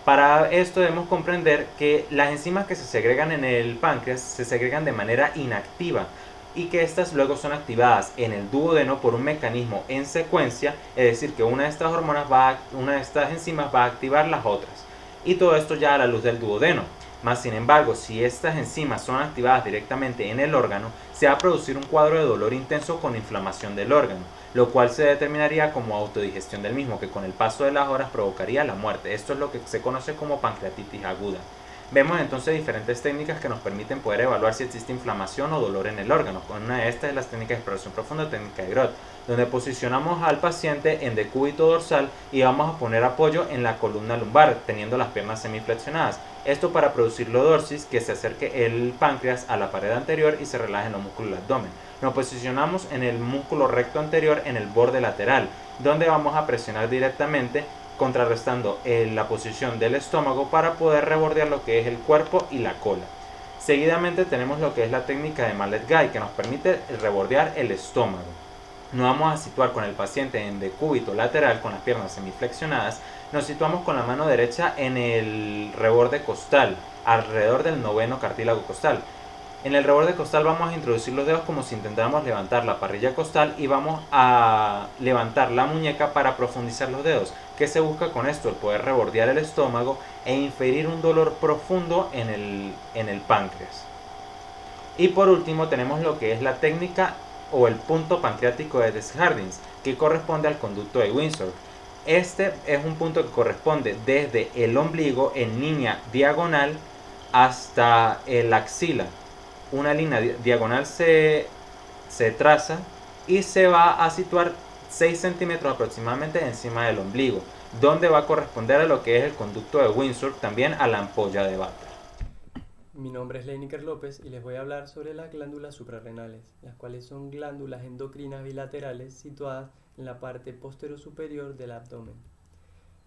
Para esto debemos comprender que las enzimas que se segregan en el páncreas se segregan de manera inactiva y que estas luego son activadas en el duodeno por un mecanismo en secuencia, es decir, que una de estas enzimas va a activar las otras. Y todo esto ya a la luz del duodeno. Más sin embargo, si estas enzimas son activadas directamente en el órgano, se va a producir un cuadro de dolor intenso con inflamación del órgano, lo cual se determinaría como autodigestión del mismo, que con el paso de las horas provocaría la muerte. Esto es lo que se conoce como pancreatitis aguda. Vemos entonces diferentes técnicas que nos permiten poder evaluar si existe inflamación o dolor en el órgano. Una de estas es las técnicas de exploración profunda, técnica de Grot, donde posicionamos al paciente en decúbito dorsal y vamos a poner apoyo en la columna lumbar, teniendo las piernas semiflexionadas. Esto para producir lordorsis, que se acerque el páncreas a la pared anterior y se relajen los músculos del abdomen. Nos posicionamos en el músculo recto anterior en el borde lateral, donde vamos a presionar directamente, contrarrestando la posición del estómago para poder rebordear lo que es el cuerpo y la cola. Seguidamente tenemos lo que es la técnica de Mallet-Guy, que nos permite rebordear el estómago. Nos vamos a situar con el paciente en decúbito lateral con las piernas semiflexionadas. Nos situamos con la mano derecha en el reborde costal, alrededor del noveno cartílago costal. En el reborde costal vamos a introducir los dedos como si intentáramos levantar la parrilla costal y vamos a levantar la muñeca para profundizar los dedos. ¿Qué se busca con esto? El poder rebordear el estómago e inferir un dolor profundo en el páncreas. Y por último tenemos lo que es la técnica o el punto pancreático de Desjardins, que corresponde al conducto de Windsor. Este es un punto que corresponde desde el ombligo en línea diagonal hasta el axila. Una línea diagonal se traza y se va a situar 6 centímetros aproximadamente encima del ombligo, donde va a corresponder a lo que es el conducto de Windsor, también a la ampolla de Vater. Mi nombre es Leiniker López y les voy a hablar sobre las glándulas suprarrenales, las cuales son glándulas endocrinas bilaterales situadas en la parte posterior superior del abdomen.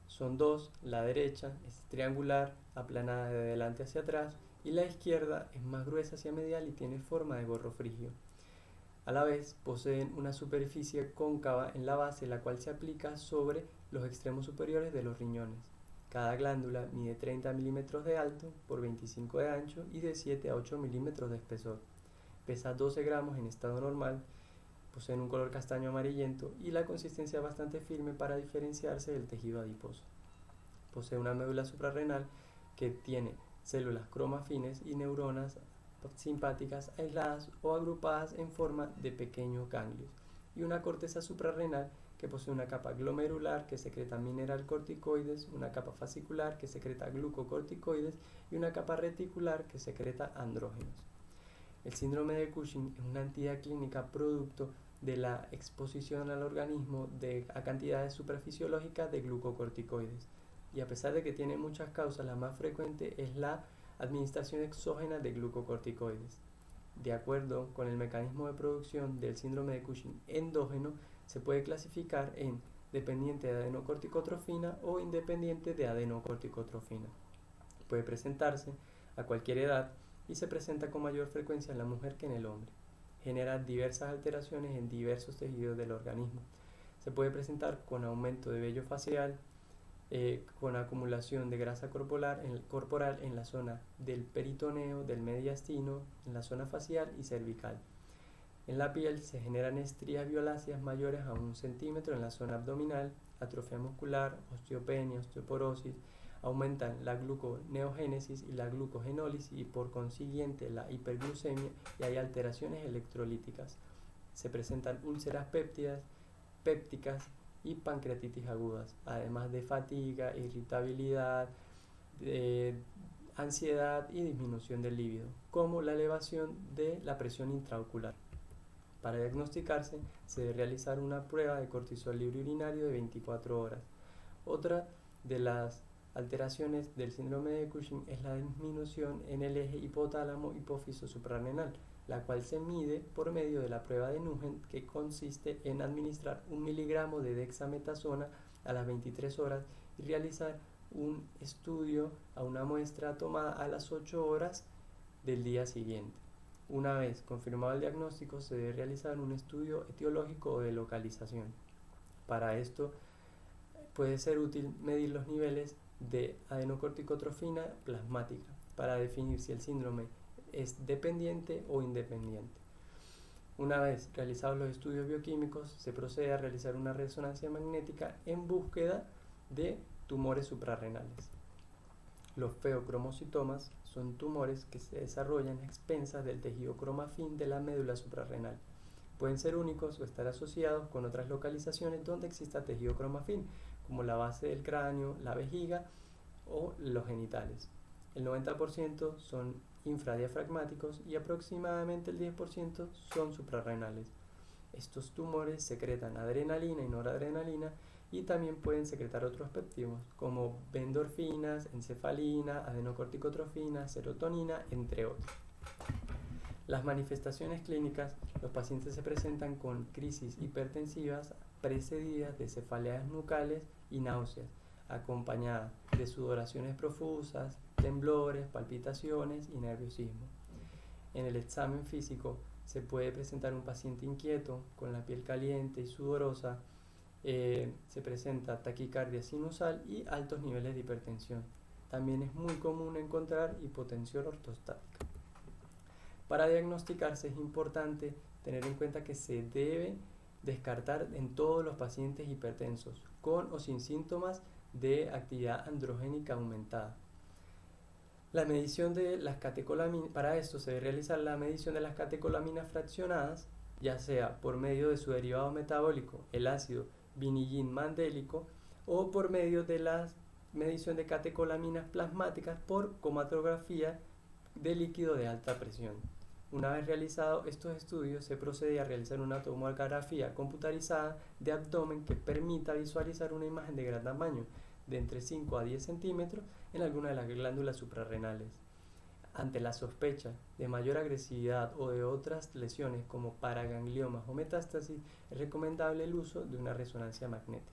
Son dos, la derecha es triangular, aplanada de delante hacia atrás, y la izquierda es más gruesa hacia medial y tiene forma de gorro frigio. A la vez poseen una superficie cóncava en la base, la cual se aplica sobre los extremos superiores de los riñones. Cada glándula mide 30 milímetros de alto por 25 de ancho y de 7 a 8 milímetros de espesor. Pesa 12 gramos en estado normal, Poseen un color castaño amarillento y la consistencia bastante firme para diferenciarse del tejido adiposo. Posee una médula suprarrenal que tiene células cromafines y neuronas simpáticas aisladas o agrupadas en forma de pequeños ganglios, y una corteza suprarrenal que posee una capa glomerular que secreta mineralcorticoides, una capa fascicular que secreta glucocorticoides y una capa reticular que secreta andrógenos. El síndrome de Cushing es una entidad clínica producto de la exposición al organismo a cantidades suprafisiológicas de glucocorticoides, y a pesar de que tiene muchas causas, la más frecuente es la administración exógena de glucocorticoides. De acuerdo con el mecanismo de producción del síndrome de Cushing endógeno, se puede clasificar en dependiente de adenocorticotrofina o independiente de adenocorticotrofina. Puede presentarse a cualquier edad y se presenta con mayor frecuencia en la mujer que en el hombre. Genera diversas alteraciones en diversos tejidos del organismo. Se puede presentar con aumento de vello facial, con acumulación de grasa corporal en la zona del peritoneo, del mediastino, en la zona facial y cervical. En la piel se generan estrías violáceas mayores a 1 centímetro en la zona abdominal, atrofia muscular, osteopenia, osteoporosis, aumentan la gluconeogénesis y la glucogenólisis y por consiguiente la hiperglucemia, y hay alteraciones electrolíticas. Se presentan úlceras pépticas y pancreatitis agudas, además de fatiga, irritabilidad, ansiedad y disminución del líbido, como la elevación de la presión intraocular. Para diagnosticarse se debe realizar una prueba de cortisol libre urinario de 24 horas. Otra de las alteraciones del síndrome de Cushing es la disminución en el eje hipotálamo-hipófiso suprarrenal, la cual se mide por medio de la prueba de Nugent, que consiste en administrar 1 miligramo de dexametasona a las 23 horas y realizar un estudio a una muestra tomada a las 8 horas del día siguiente. Una vez confirmado el diagnóstico, se debe realizar un estudio etiológico o de localización. Para esto puede ser útil medir los niveles de adenocorticotrofina plasmática para definir si el síndrome es dependiente o independiente. Una vez realizados los estudios bioquímicos, se procede a realizar una resonancia magnética en búsqueda de tumores suprarrenales. Los feocromocitomas son tumores que se desarrollan a expensas del tejido cromafín de la médula suprarrenal. Pueden ser únicos o estar asociados con otras localizaciones donde exista tejido cromafín, como la base del cráneo, la vejiga o los genitales. El 90% son infradiafragmáticos y aproximadamente el 10% son suprarrenales. Estos tumores secretan adrenalina y noradrenalina y también pueden secretar otros péptidos como endorfinas, encefalina, adenocorticotrofina, serotonina, entre otros. Las manifestaciones clínicas: los pacientes se presentan con crisis hipertensivas precedidas de cefaleas nucales y náuseas, acompañadas de sudoraciones profusas, temblores, palpitaciones y nerviosismo. En el examen físico se puede presentar un paciente inquieto, con la piel caliente y sudorosa, se presenta taquicardia sinusal y altos niveles de hipertensión. También es muy común encontrar hipotensión ortostática. Para diagnosticarse es importante tener en cuenta que se debe descartar en todos los pacientes hipertensos, con o sin síntomas de actividad androgénica aumentada. La medición de las catecolaminas, para esto se debe realizar la medición de las catecolaminas fraccionadas, ya sea por medio de su derivado metabólico, el ácido vinillín-mandélico, o por medio de la medición de catecolaminas plasmáticas por cromatografía de líquido de alta presión. Una vez realizados estos estudios, se procede a realizar una tomografía computarizada de abdomen que permita visualizar una imagen de gran tamaño, de entre 5 a 10 centímetros, en alguna de las glándulas suprarrenales. Ante la sospecha de mayor agresividad o de otras lesiones como paragangliomas o metástasis, es recomendable el uso de una resonancia magnética.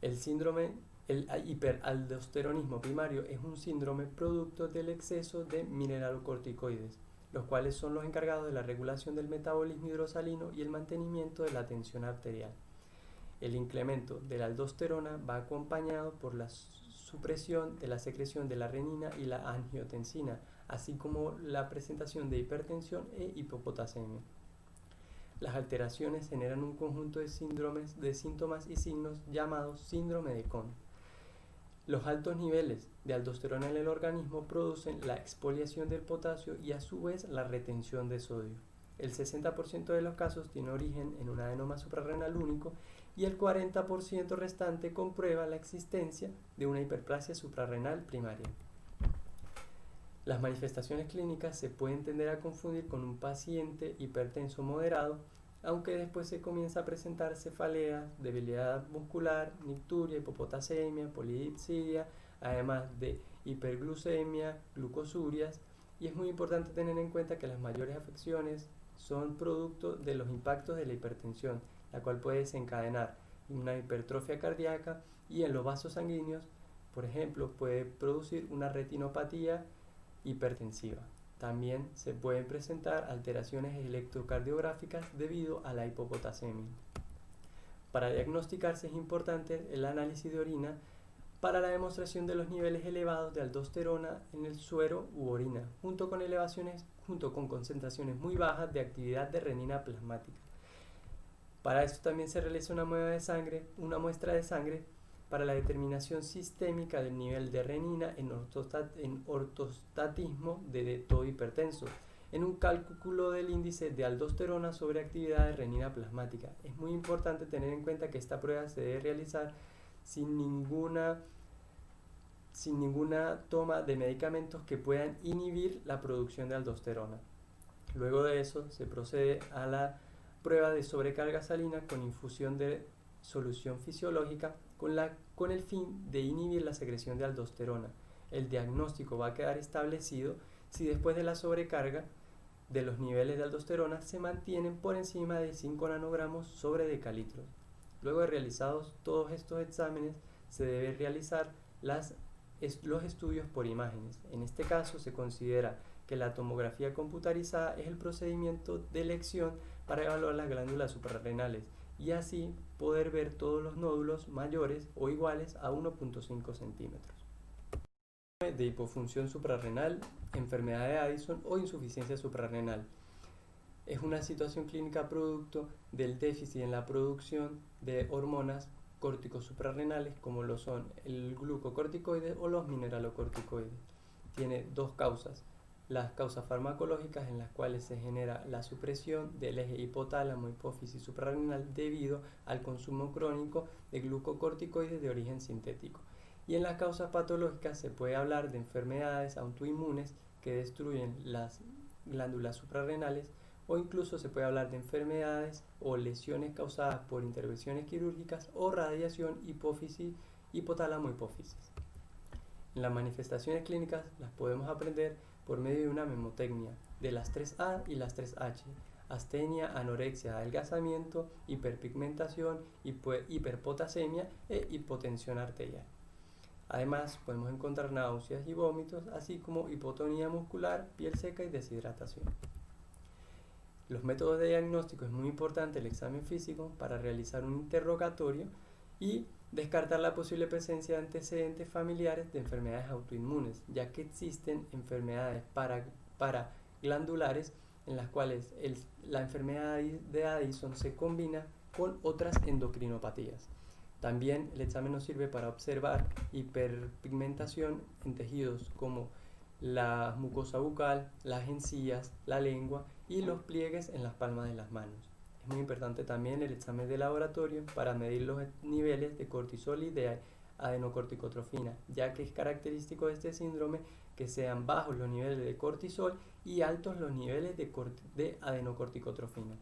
El hiperaldosteronismo primario es un síndrome producto del exceso de mineralocorticoides, los cuales son los encargados de la regulación del metabolismo hidrosalino y el mantenimiento de la tensión arterial. El incremento de la aldosterona va acompañado por la supresión de la secreción de la renina y la angiotensina, así como la presentación de hipertensión e hipopotasemia. Las alteraciones generan un conjunto de síntomas y signos llamados síndrome de Cohn. Los altos niveles de aldosterona en el organismo producen la expoliación del potasio y a su vez la retención de sodio. El 60% de los casos tiene origen en un adenoma suprarrenal único y el 40% restante comprueba la existencia de una hiperplasia suprarrenal primaria. Las manifestaciones clínicas se pueden tender a confundir con un paciente hipertenso moderado, aunque después se comienza a presentar cefaleas, debilidad muscular, nicturia, hipopotasemia, polidipsidia, además de hiperglucemia, glucosurias, y es muy importante tener en cuenta que las mayores afecciones son producto de los impactos de la hipertensión, la cual puede desencadenar una hipertrofia cardíaca y en los vasos sanguíneos, por ejemplo, puede producir una retinopatía hipertensiva. También se pueden presentar alteraciones electrocardiográficas debido a la hipopotasemia. Para diagnosticarse es importante el análisis de orina para la demostración de los niveles elevados de aldosterona en el suero u orina, junto con concentraciones muy bajas de actividad de renina plasmática. Para esto también se realiza una muestra de sangre para la determinación sistémica del nivel de renina en ortostatismo de todo hipertenso, en un cálculo del índice de aldosterona sobre actividad de renina plasmática. Es muy importante tener en cuenta que esta prueba se debe realizar sin ninguna toma de medicamentos que puedan inhibir la producción de aldosterona. Luego de eso se procede a la prueba de sobrecarga salina con infusión de solución fisiológica con el fin de inhibir la secreción de aldosterona. El diagnóstico va a quedar establecido si después de la sobrecarga de los niveles de aldosterona se mantienen por encima de 5 nanogramos sobre decalitro. Luego de realizados todos estos exámenes, se debe realizar los estudios por imágenes. En este caso se considera que la tomografía computarizada es el procedimiento de elección para evaluar las glándulas suprarrenales y así poder ver todos los nódulos mayores o iguales a 1.5 centímetros. De hipofunción suprarrenal, enfermedad de Addison o insuficiencia suprarrenal. Es una situación clínica producto del déficit en la producción de hormonas córticos suprarrenales como lo son el glucocorticoide o los mineralocorticoides. Tiene dos causas. Las causas farmacológicas en las cuales se genera la supresión del eje hipotálamo hipófisis suprarrenal debido al consumo crónico de glucocorticoides de origen sintético. Y en las causas patológicas se puede hablar de enfermedades autoinmunes que destruyen las glándulas suprarrenales o incluso se puede hablar de enfermedades o lesiones causadas por intervenciones quirúrgicas o radiación hipotálamo-hipófisis. Las manifestaciones clínicas las podemos aprender por medio de una memotecnia de las 3A y las 3H: astenia, anorexia, adelgazamiento, hiperpigmentación, hiperpotasemia e hipotensión arterial. Además, podemos encontrar náuseas y vómitos, así como hipotonía muscular, piel seca y deshidratación. Los métodos de diagnóstico: es muy importante el examen físico para realizar un interrogatorio y descartar la posible presencia de antecedentes familiares de enfermedades autoinmunes, ya que existen enfermedades paraglandulares en las cuales la enfermedad de Addison se combina con otras endocrinopatías. También el examen nos sirve para observar hiperpigmentación en tejidos como la mucosa bucal, las encías, la lengua y los pliegues en las palmas de las manos. Es muy importante también el examen de laboratorio para medir los niveles de cortisol y de adenocorticotrofina, ya que es característico de este síndrome que sean bajos los niveles de cortisol y altos los niveles de adenocorticotrofina.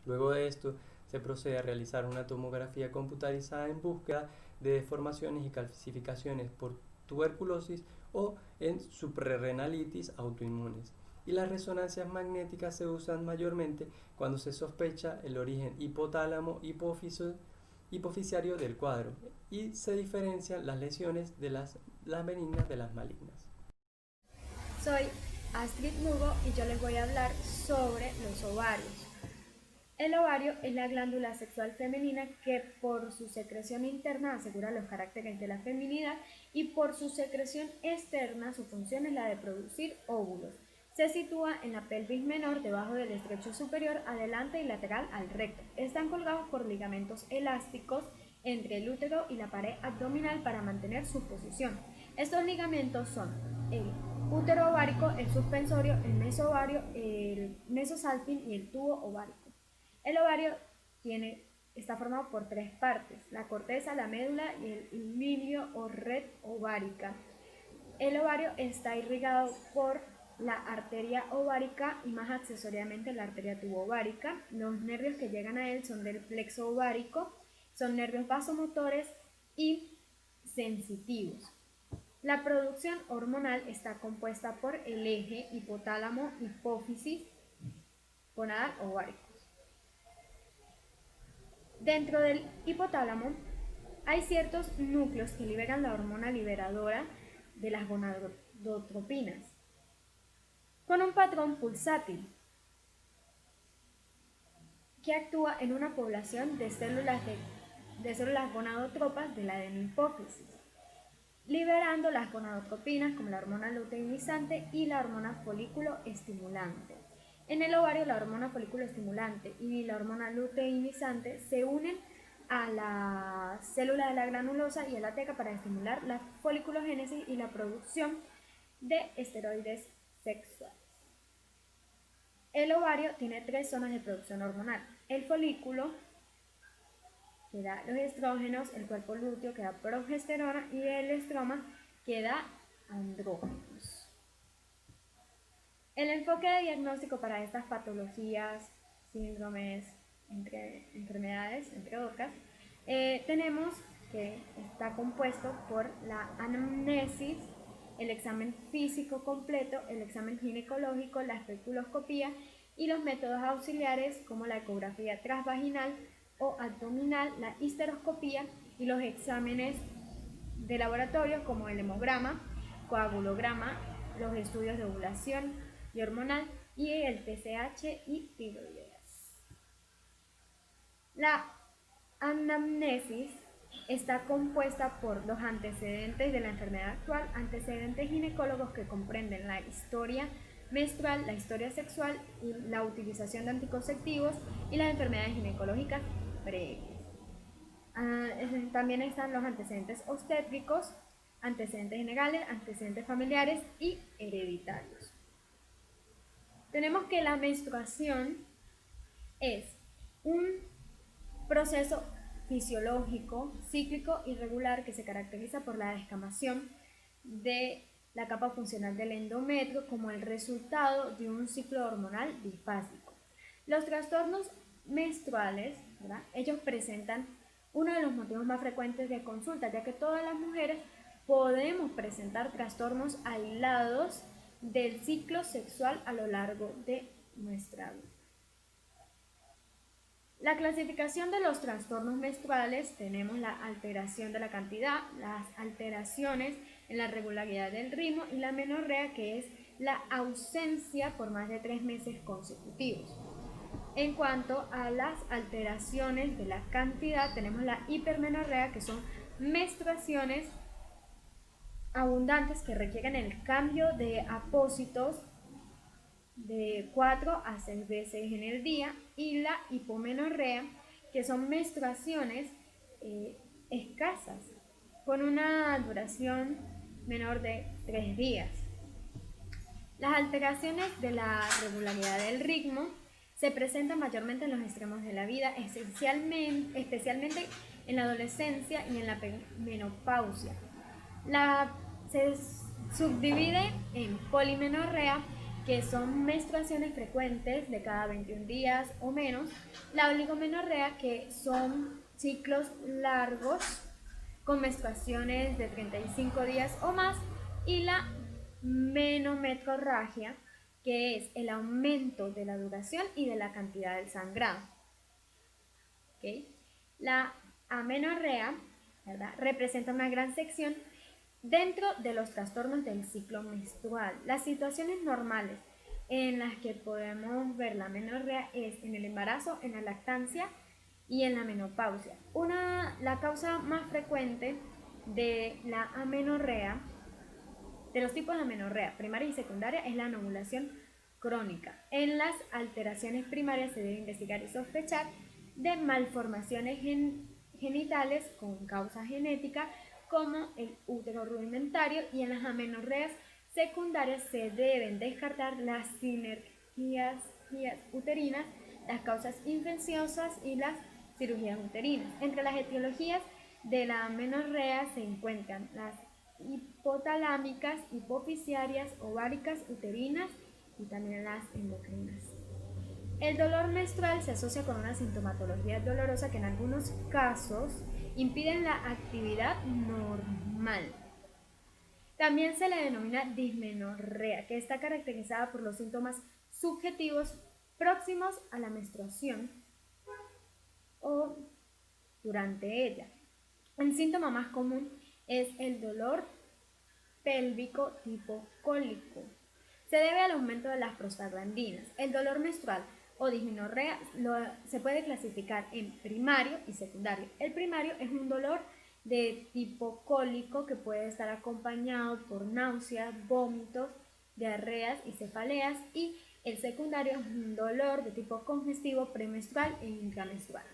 Luego de esto se procede a realizar una tomografía computarizada en búsqueda de deformaciones y calcificaciones por tuberculosis o en suprarrenalitis autoinmunes. Y las resonancias magnéticas se usan mayormente cuando se sospecha el origen hipotálamo hipofisiario del cuadro y se diferencian las lesiones de las benignas de las malignas. Soy Astrid Lugo y yo les voy a hablar sobre los ovarios. El ovario es la glándula sexual femenina que por su secreción interna asegura los caracteres de la feminidad y por su secreción externa su función es la de producir óvulos. Se sitúa en la pelvis menor debajo del estrecho superior, adelante y lateral al recto. Están colgados por ligamentos elásticos entre el útero y la pared abdominal para mantener su posición. Estos ligamentos son el útero ovárico, el suspensorio, el mesovario, el mesosalping y el tubo ovárico. El ovario está formado por 3 partes: la corteza, la médula y el ilirio o red ovárica. El ovario está irrigado por la arteria ovárica y más accesoriamente la arteria tubo-ovárica. Los nervios que llegan a él son del plexo ovárico, son nervios vasomotores y sensitivos. La producción hormonal está compuesta por el eje hipotálamo-hipófisis gonadal-ovárico. Dentro del hipotálamo hay ciertos núcleos que liberan la hormona liberadora de las gonadotropinas con un patrón pulsátil que actúa en una población de células gonadotropas de la adenohipófisis, liberando las gonadotropinas como la hormona luteinizante y la hormona folículo estimulante. En el ovario, la hormona folículo estimulante y la hormona luteinizante se unen a la célula de la granulosa y a la teca para estimular la foliculogénesis y la producción de esteroides sexuales. El ovario tiene 3 zonas de producción hormonal: el folículo, que da los estrógenos; el cuerpo lúteo, que da progesterona; y el estroma, que da andrógenos. El enfoque de diagnóstico para estas patologías, síndromes, enfermedades, entre otras, tenemos que está compuesto por la anamnesis, el examen físico completo, el examen ginecológico, la especuloscopía y los métodos auxiliares como la ecografía transvaginal o abdominal, la histeroscopía y los exámenes de laboratorio como el hemograma, coagulograma, los estudios de ovulación y hormonal y el TSH y tiroideas. La anamnesis está compuesta por los antecedentes de la enfermedad actual, antecedentes ginecólogos que comprenden la historia menstrual, la historia sexual y la utilización de anticonceptivos y las enfermedades ginecológicas previas. También están los antecedentes obstétricos, antecedentes generales, antecedentes familiares y hereditarios. Tenemos que la menstruación es un proceso fisiológico, cíclico y regular que se caracteriza por la descamación de la capa funcional del endometrio como el resultado de un ciclo hormonal bifásico. Los trastornos menstruales, ¿verdad?, ellos presentan uno de los motivos más frecuentes de consulta, ya que todas las mujeres podemos presentar trastornos aislados del ciclo sexual a lo largo de nuestra vida. La clasificación de los trastornos menstruales: tenemos la alteración de la cantidad, las alteraciones en la regularidad del ritmo y la menorrea, que es la ausencia por más de 3 meses consecutivos. En cuanto a las alteraciones de la cantidad, tenemos la hipermenorrea, que son menstruaciones abundantes que requieren el cambio de apósitos de 4 a 6 veces en el día, y la hipomenorrea, que son menstruaciones escasas con una duración menor de 3 días. Las alteraciones de la regularidad del ritmo se presentan mayormente en los extremos de la vida, especialmente en la adolescencia y en la menopausia. Se subdivide en polimenorrea, que son menstruaciones frecuentes de cada 21 días o menos; la oligomenorrea, que son ciclos largos con menstruaciones de 35 días o más; y la menometrorragia, que es el aumento de la duración y de la cantidad del sangrado. ¿Okay? La amenorrea, ¿verdad?, representa una gran sección dentro de los trastornos del ciclo menstrual. Las situaciones normales en las que podemos ver la amenorrea es en el embarazo, en la lactancia y en la menopausia. La causa más frecuente de la amenorrea, de los tipos de amenorrea primaria y secundaria, es la anovulación crónica. En las alteraciones primarias se debe investigar y sospechar de malformaciones genitales con causa genética como el útero rudimentario, y en las amenorreas secundarias se deben descartar las sinergias uterinas, las causas infecciosas y las cirugías uterinas. Entre las etiologías de la amenorrea se encuentran las hipotalámicas, hipofisiarias, ováricas, uterinas y también las endocrinas. El dolor menstrual se asocia con una sintomatología dolorosa que en algunos casos impiden la actividad normal. También se le denomina dismenorrea, que está caracterizada por los síntomas subjetivos próximos a la menstruación o durante ella. El síntoma más común es el dolor pélvico tipo cólico. Se debe al aumento de las prostaglandinas. El dolor menstrual o dismenorrea se puede clasificar en primario y secundario. El primario es un dolor de tipo cólico que puede estar acompañado por náuseas, vómitos, diarreas y cefaleas, y el secundario es un dolor de tipo congestivo premenstrual e intramenstrual.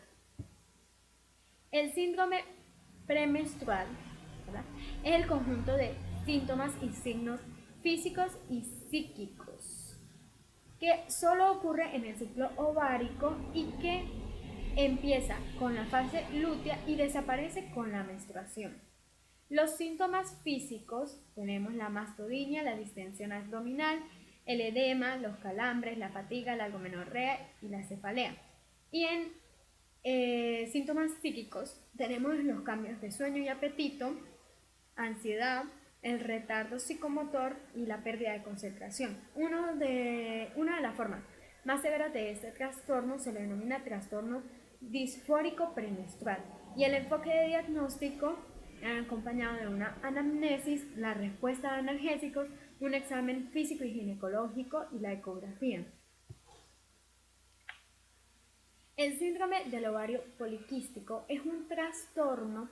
El síndrome premenstrual, ¿verdad?, es el conjunto de síntomas y signos físicos y psíquicos que solo ocurre en el ciclo ovárico y que empieza con la fase lútea y desaparece con la menstruación. Los síntomas físicos tenemos la mastodinia, la distensión abdominal, el edema, los calambres, la fatiga, la gonorrea y la cefalea. Y en síntomas psíquicos tenemos los cambios de sueño y apetito, ansiedad, el retardo psicomotor y la pérdida de concentración. Una de las formas más severas de este trastorno se le denomina trastorno disfórico premenstrual, y el enfoque de diagnóstico acompañado de una anamnesis, la respuesta a analgésicos, un examen físico y ginecológico y la ecografía. El síndrome del ovario poliquístico es un trastorno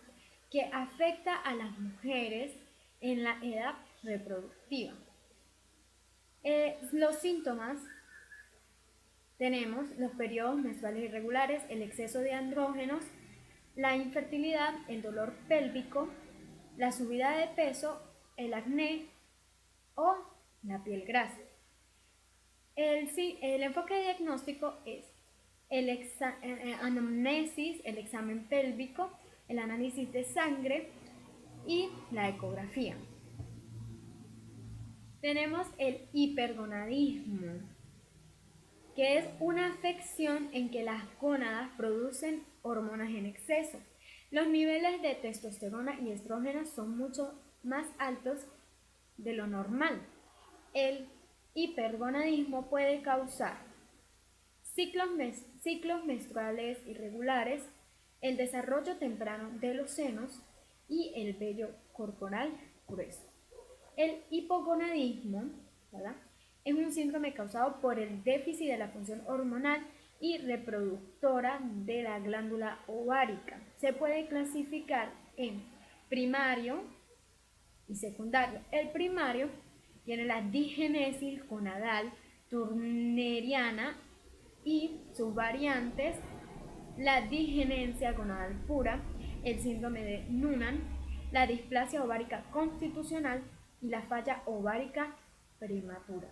que afecta a las mujeres en la edad reproductiva. Los síntomas tenemos los periodos menstruales irregulares, el exceso de andrógenos, la infertilidad, el dolor pélvico, la subida de peso, el acné o la piel grasa. El enfoque diagnóstico es el anamnesis, el examen pélvico, el análisis de sangre y la ecografía. Tenemos el hipergonadismo, que es una afección en que las gónadas producen hormonas en exceso. Los niveles de testosterona y estrógenos son mucho más altos de lo normal. El hipergonadismo puede causar ciclos menstruales irregulares, el desarrollo temprano de los senos y el vello corporal grueso. El hipogonadismo, ¿verdad?, es un síndrome causado por el déficit de la función hormonal y reproductora de la glándula ovárica. Se puede clasificar en primario y secundario. El primario tiene la digénesis gonadal turneriana y sus variantes, la digenencia gonadal pura, el síndrome de Noonan, la displasia ovárica constitucional y la falla ovárica prematura.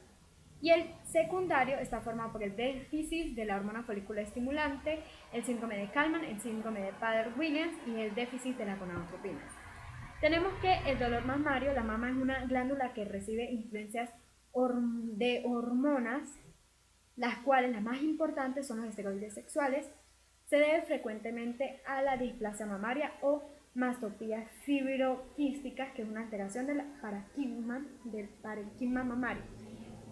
Y el secundario está formado por el déficit de la hormona folículo estimulante, el síndrome de Kallmann, el síndrome de Prader-Williams y el déficit de la gonadotropina. Tenemos que el dolor mamario, la mama es una glándula que recibe influencias de hormonas, las cuales las más importantes son los esteroides sexuales. Se debe frecuentemente a la displasia mamaria o mastopía fibroquística, que es una alteración del parenquima mamario.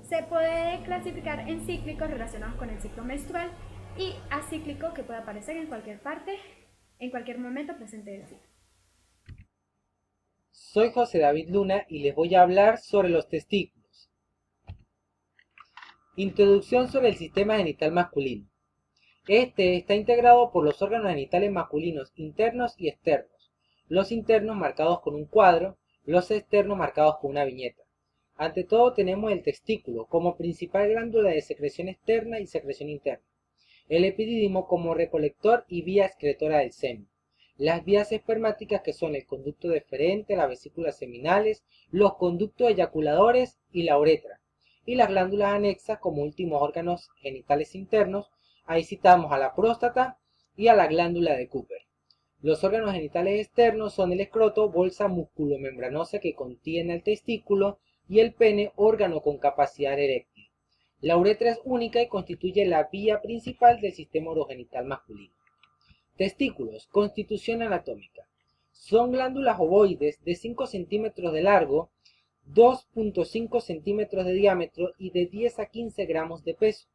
Se puede clasificar en cíclicos relacionados con el ciclo menstrual y acíclico, que puede aparecer en cualquier parte, en cualquier momento presente del ciclo. Soy José David Luna y les voy a hablar sobre los testículos. Introducción sobre el sistema genital masculino. Este está integrado por los órganos genitales masculinos internos y externos. Los internos marcados con un cuadro, los externos marcados con una viñeta. Ante todo tenemos el testículo como principal glándula de secreción externa y secreción interna, el epidídimo como recolector y vía excretora del semen, las vías espermáticas que son el conducto deferente, las vesículas seminales, los conductos eyaculadores y la uretra, y las glándulas anexas como últimos órganos genitales internos. Ahí citamos a la próstata y a la glándula de Cooper. Los órganos genitales externos son el escroto, bolsa musculomembranosa que contiene el testículo, y el pene, órgano con capacidad eréctil. La uretra es única y constituye la vía principal del sistema urogenital masculino. Testículos. Constitución anatómica. Son glándulas ovoides de 5 centímetros de largo, 2.5 centímetros de diámetro y de 10 a 15 gramos de peso.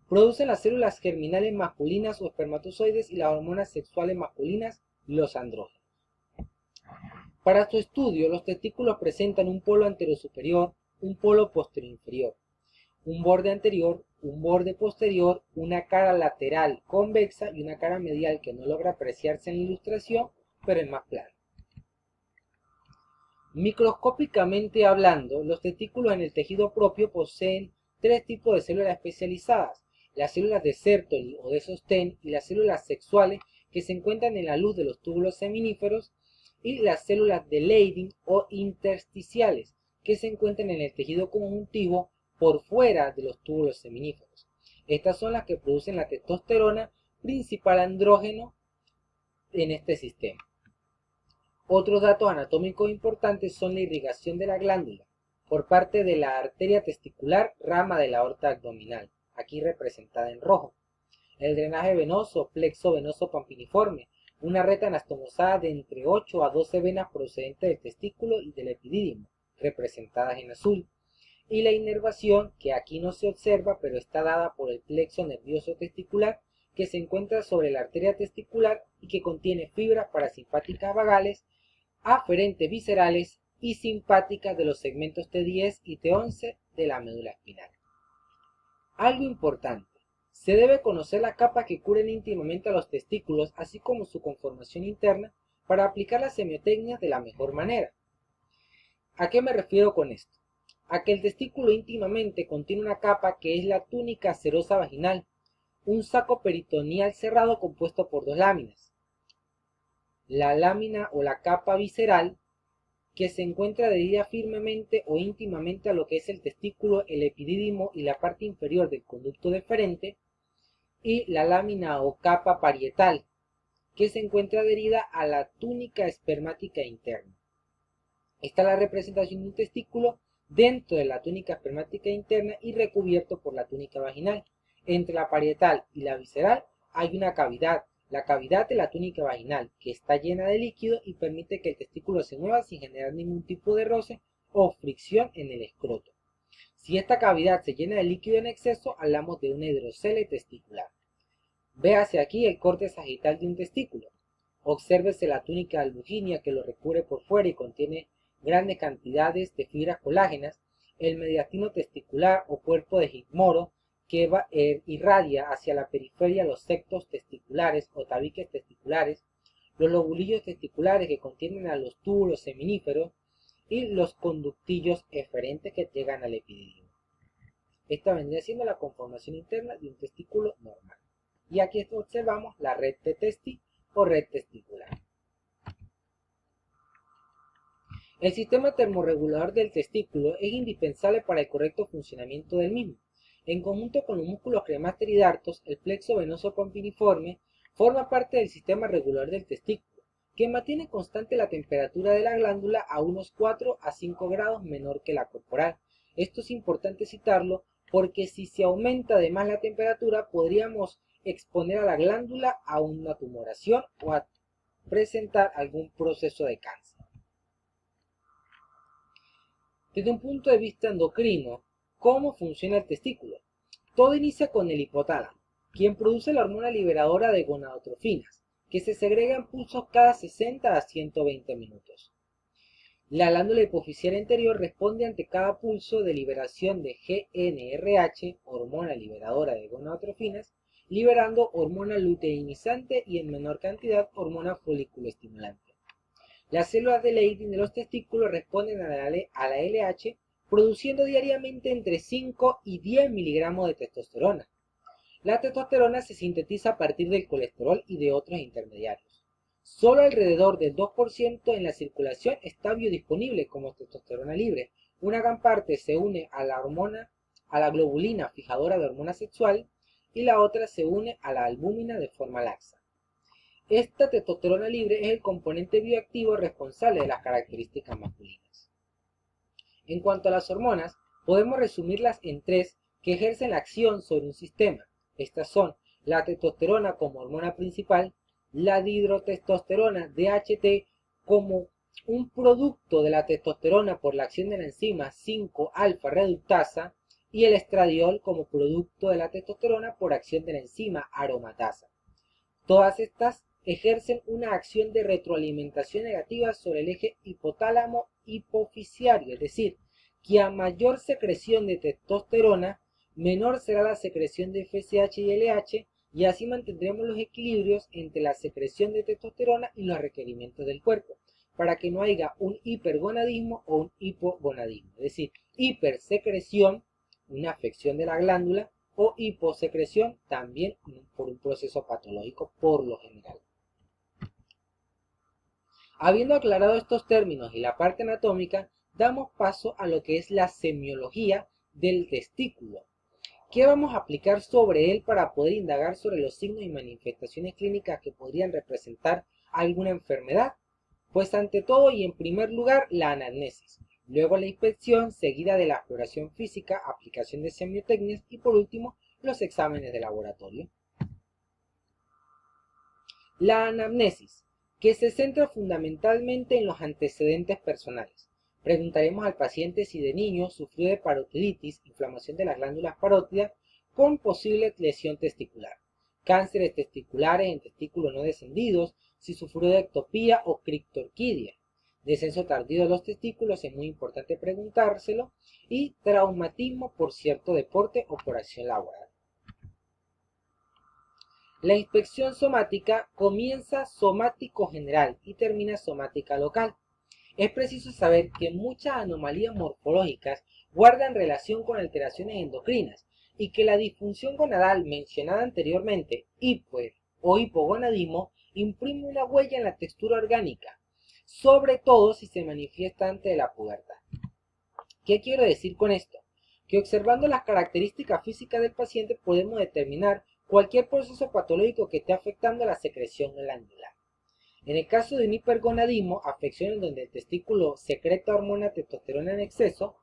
Producen las células germinales masculinas o espermatozoides y las hormonas sexuales masculinas, los andrógenos. Para su estudio, los testículos presentan un polo anterosuperior, un polo posterior-inferior, un borde anterior, un borde posterior, una cara lateral convexa y una cara medial que no logra apreciarse en la ilustración, pero es más plana. Microscópicamente hablando, los testículos en el tejido propio poseen 3 tipos de células especializadas: las células de Sertoli o de sostén y las células sexuales que se encuentran en la luz de los túbulos seminíferos, y las células de Leydig o intersticiales que se encuentran en el tejido conjuntivo por fuera de los túbulos seminíferos. Estas son las que producen la testosterona, principal andrógeno en este sistema. Otros datos anatómicos importantes son la irrigación de la glándula por parte de la arteria testicular, rama de la aorta abdominal, aquí representada en rojo. El drenaje venoso, plexo venoso pampiniforme, una red anastomosada de entre 8 a 12 venas procedentes del testículo y del epidídimo, representadas en azul. Y la inervación, que aquí no se observa, pero está dada por el plexo nervioso testicular, que se encuentra sobre la arteria testicular y que contiene fibras parasimpáticas vagales, aferentes viscerales y simpáticas de los segmentos T10 y T11 de la médula espinal. Algo importante: se debe conocer la capa que cubren íntimamente a los testículos, así como su conformación interna, para aplicar las semiotecnias de la mejor manera. ¿A qué me refiero con esto? A que el testículo íntimamente contiene una capa que es la túnica serosa vaginal, un saco peritoneal cerrado compuesto por 2 láminas. La lámina o la capa visceral, que se encuentra adherida firmemente o íntimamente a lo que es el testículo, el epidídimo y la parte inferior del conducto deferente, y la lámina o capa parietal, que se encuentra adherida a la túnica espermática interna. Esta es la representación de un testículo dentro de la túnica espermática interna y recubierto por la túnica vaginal. Entre la parietal y la visceral hay una cavidad, la cavidad de la túnica vaginal, que está llena de líquido y permite que el testículo se mueva sin generar ningún tipo de roce o fricción en el escroto. Si esta cavidad se llena de líquido en exceso, hablamos de una hidrocele testicular. Véase aquí el corte sagital de un testículo. Obsérvese la túnica albuginia que lo recubre por fuera y contiene grandes cantidades de fibras colágenas, el mediastino testicular o cuerpo de Higmoro que irradia hacia la periferia los septos testiculares o tabiques testiculares, los lobulillos testiculares que contienen a los túbulos seminíferos y los conductillos eferentes que llegan al epidídimo. Esta vendría siendo la conformación interna de un testículo normal. Y aquí observamos la red de Testi o red testicular. El sistema termorregulador del testículo es indispensable para el correcto funcionamiento del mismo. En conjunto con los músculos cremaster y dartos, el plexo venoso pampiniforme forma parte del sistema regulador del testículo, que mantiene constante la temperatura de la glándula a unos 4 a 5 grados menor que la corporal. Esto es importante citarlo porque si se aumenta además la temperatura, podríamos exponer a la glándula a una tumoración o a presentar algún proceso de cáncer. Desde un punto de vista endocrino, ¿cómo funciona el testículo? Todo inicia con el hipotálamo, quien produce la hormona liberadora de gonadotrofinas, que se segrega en pulsos cada 60 a 120 minutos. La glándula hipofisial anterior responde ante cada pulso de liberación de GnRH, hormona liberadora de gonadotrofinas, liberando hormona luteinizante y en menor cantidad hormona foliculoestimulante. Las células de Leydig de los testículos responden a la LH produciendo diariamente entre 5 y 10 miligramos de testosterona. La testosterona se sintetiza a partir del colesterol y de otros intermediarios. Solo alrededor del 2% en la circulación está biodisponible como testosterona libre. Una gran parte se une a la globulina fijadora de hormona sexual y la otra se une a la albúmina de forma laxa. Esta testosterona libre es el componente bioactivo responsable de las características masculinas. En cuanto a las hormonas, podemos resumirlas en tres que ejercen la acción sobre un sistema. Estas son la testosterona como hormona principal, la dihidrotestosterona DHT como un producto de la testosterona por la acción de la enzima 5-alfa reductasa y el estradiol como producto de la testosterona por acción de la enzima aromatasa. Todas estas ejercen una acción de retroalimentación negativa sobre el eje hipotálamo hipofisiario, es decir, que a mayor secreción de testosterona, menor será la secreción de FSH y LH, y así mantendremos los equilibrios entre la secreción de testosterona y los requerimientos del cuerpo, para que no haya un hipergonadismo o un hipogonadismo, es decir, hipersecreción, una afección de la glándula, o hiposecreción, también por un proceso patológico por lo general. Habiendo aclarado estos términos y la parte anatómica, damos paso a lo que es la semiología del testículo. ¿Qué vamos a aplicar sobre él para poder indagar sobre los signos y manifestaciones clínicas que podrían representar alguna enfermedad? Pues ante todo y en primer lugar la anamnesis, luego la inspección seguida de la exploración física, aplicación de semiotecnias y por último los exámenes de laboratorio. La anamnesis, que se centra fundamentalmente en los antecedentes personales. Preguntaremos al paciente si de niño sufrió de parotiditis, inflamación de las glándulas parótidas con posible lesión testicular, cánceres testiculares en testículos no descendidos, si sufrió de ectopía o criptorquidia, descenso tardío de los testículos, es muy importante preguntárselo, y traumatismo por cierto deporte o por acción laboral. La inspección somática comienza somático general y termina somática local. Es preciso saber que muchas anomalías morfológicas guardan relación con alteraciones endocrinas y que la disfunción gonadal mencionada anteriormente, hiper o hipogonadismo, imprime una huella en la textura orgánica, sobre todo si se manifiesta antes de la pubertad. ¿Qué quiero decir con esto? Que observando las características físicas del paciente podemos determinar cualquier proceso patológico que esté afectando a la secreción glandular. En el caso de un hipergonadismo, afección en donde el testículo secreta hormona testosterona en exceso,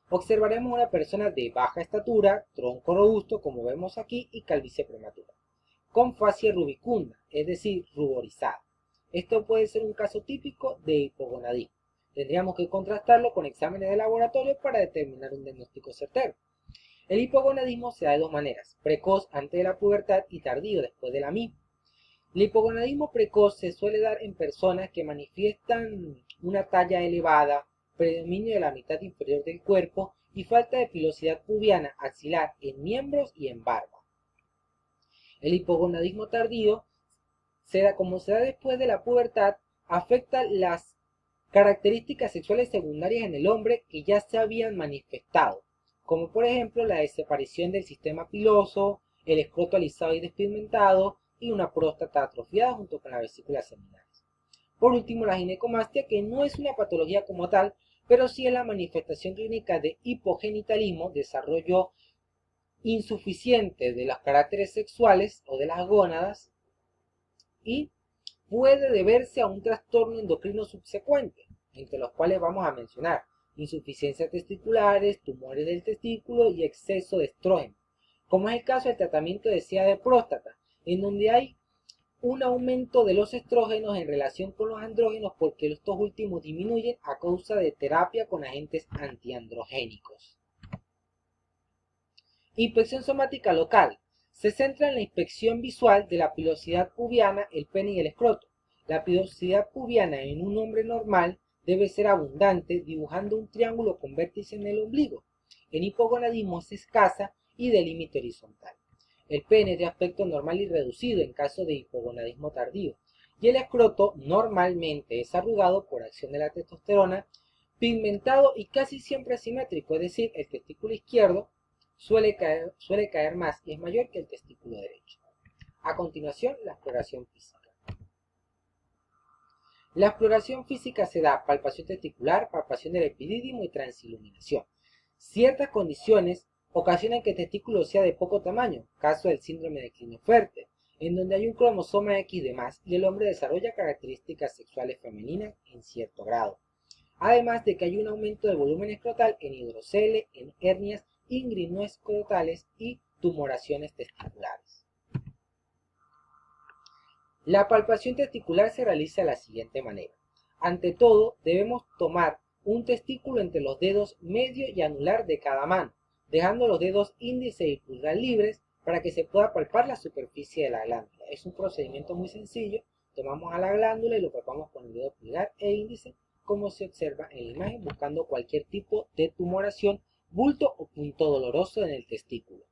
observaremos una persona de baja estatura, tronco robusto, como vemos aquí, y calvicie prematura, con fascia rubicunda, es decir, ruborizada. Esto puede ser un caso típico de hipogonadismo. Tendríamos que contrastarlo con exámenes de laboratorio para determinar un diagnóstico certero. El hipogonadismo se da de dos maneras, precoz antes de la pubertad y tardío después de la misma. El hipogonadismo precoz se suele dar en personas que manifiestan una talla elevada, predominio de la mitad inferior del cuerpo y falta de pilosidad pubiana axilar en miembros y en barba. El hipogonadismo tardío, como se da después de la pubertad, afecta las características sexuales secundarias en el hombre que ya se habían manifestado, como por ejemplo la desaparición del sistema piloso, el escroto alisado y despigmentado, y una próstata atrofiada junto con las vesículas seminales. Por último, la ginecomastia, que no es una patología como tal, pero sí es la manifestación clínica de hipogenitalismo, desarrollo insuficiente de los caracteres sexuales o de las gónadas, y puede deberse a un trastorno endocrino subsecuente, entre los cuales vamos a mencionar insuficiencias testiculares, tumores del testículo y exceso de estrógeno, como es el caso del tratamiento de SIDA de próstata, en donde hay un aumento de los estrógenos en relación con los andrógenos porque estos últimos disminuyen a causa de terapia con agentes antiandrogénicos. Inspección somática local. Se centra en la inspección visual de la pilosidad pubiana, el pene y el escroto. La pilosidad pubiana en un hombre normal debe ser abundante, dibujando un triángulo con vértice en el ombligo. En hipogonadismo es escasa y de límite horizontal. El pene es de aspecto normal y reducido en caso de hipogonadismo tardío, y el escroto normalmente es arrugado por acción de la testosterona, pigmentado y casi siempre asimétrico, es decir, el testículo izquierdo suele caer más y es mayor que el testículo derecho. A continuación, la exploración física. La exploración física se da palpación testicular, palpación del epidídimo y transiluminación. Ciertas condiciones ocasionan que el testículo sea de poco tamaño, caso del síndrome de Klinefelter, en donde hay un cromosoma X de más y el hombre desarrolla características sexuales femeninas en cierto grado. Además de que hay un aumento del volumen escrotal en hidrocele, en hernias inguinoescrotales y tumoraciones testiculares. La palpación testicular se realiza de la siguiente manera. Ante todo, debemos tomar un testículo entre los dedos medio y anular de cada mano, dejando los dedos índice y pulgar libres para que se pueda palpar la superficie de la glándula. Es un procedimiento muy sencillo. Tomamos a la glándula y lo palpamos con el dedo pulgar e índice, como se observa en la imagen, buscando cualquier tipo de tumoración, bulto o punto doloroso en el testículo.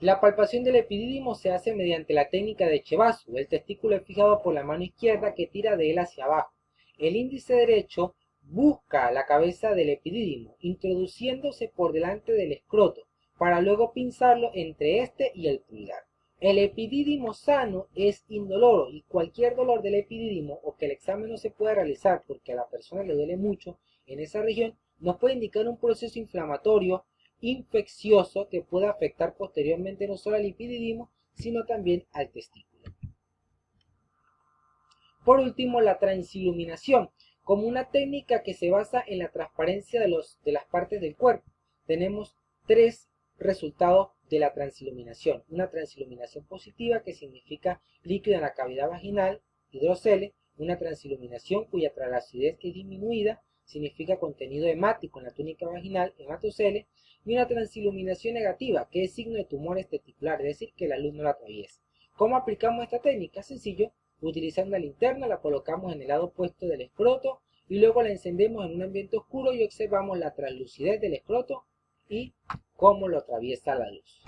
La palpación del epidídimo se hace mediante la técnica de Chebyshev. El testículo es fijado por la mano izquierda que tira de él hacia abajo. El índice derecho busca la cabeza del epidídimo, introduciéndose por delante del escroto, para luego pinzarlo entre este y el pulgar. El epidídimo sano es indoloro y cualquier dolor del epidídimo o que el examen no se pueda realizar porque a la persona le duele mucho en esa región, nos puede indicar un proceso inflamatorio infeccioso que puede afectar posteriormente no solo al epidídimo, sino también al testículo. Por último, la transiluminación, como una técnica que se basa en la transparencia de las partes del cuerpo. Tenemos tres resultados de la transiluminación. Una transiluminación positiva, que significa líquido en la cavidad vaginal, hidrocele. Una transiluminación cuya translucidez es disminuida, significa contenido hemático en la túnica vaginal, hematocele. Y una transiluminación negativa, que es signo de tumores testiculares, es decir, que la luz no la atraviesa. ¿Cómo aplicamos esta técnica? Sencillo. Utilizando una linterna, la colocamos en el lado opuesto del escroto y luego la encendemos en un ambiente oscuro y observamos la translucidez del escroto y cómo lo atraviesa la luz.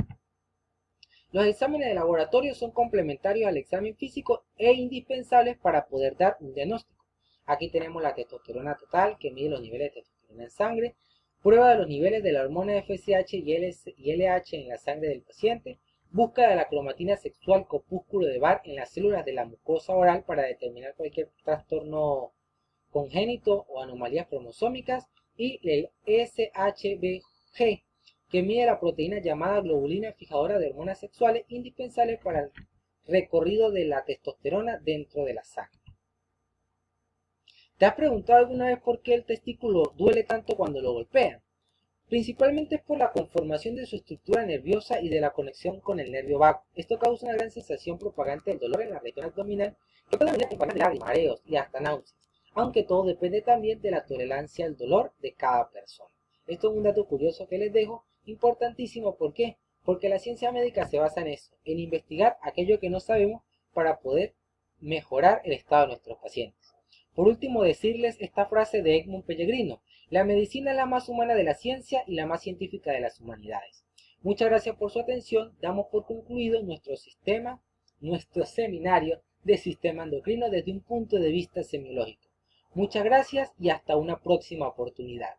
Los exámenes de laboratorio son complementarios al examen físico e indispensables para poder dar un diagnóstico. Aquí tenemos la testosterona total, que mide los niveles de testosterona en sangre, prueba de los niveles de la hormona FSH y LH en la sangre del paciente, búsqueda de la cromatina sexual corpúsculo de Barr en las células de la mucosa oral para determinar cualquier trastorno congénito o anomalías cromosómicas, y el SHBG, que mide la proteína llamada globulina fijadora de hormonas sexuales, indispensables para el recorrido de la testosterona dentro de la sangre. ¿Te has preguntado alguna vez por qué el testículo duele tanto cuando lo golpean? Principalmente es por la conformación de su estructura nerviosa y de la conexión con el nervio vago. Esto causa una gran sensación propagante del dolor en la región abdominal, que puede venir acompañada de lágrimas, mareos y hasta náuseas, aunque todo depende también de la tolerancia al dolor de cada persona. Esto es un dato curioso que les dejo, importantísimo. ¿Por qué? Porque la ciencia médica se basa en eso, en investigar aquello que no sabemos para poder mejorar el estado de nuestros pacientes. Por último, decirles esta frase de Edmund Pellegrino: la medicina es la más humana de la ciencia y la más científica de las humanidades. Muchas gracias por su atención. Damos por concluido nuestro seminario de sistema endocrino desde un punto de vista semiológico. Muchas gracias y hasta una próxima oportunidad.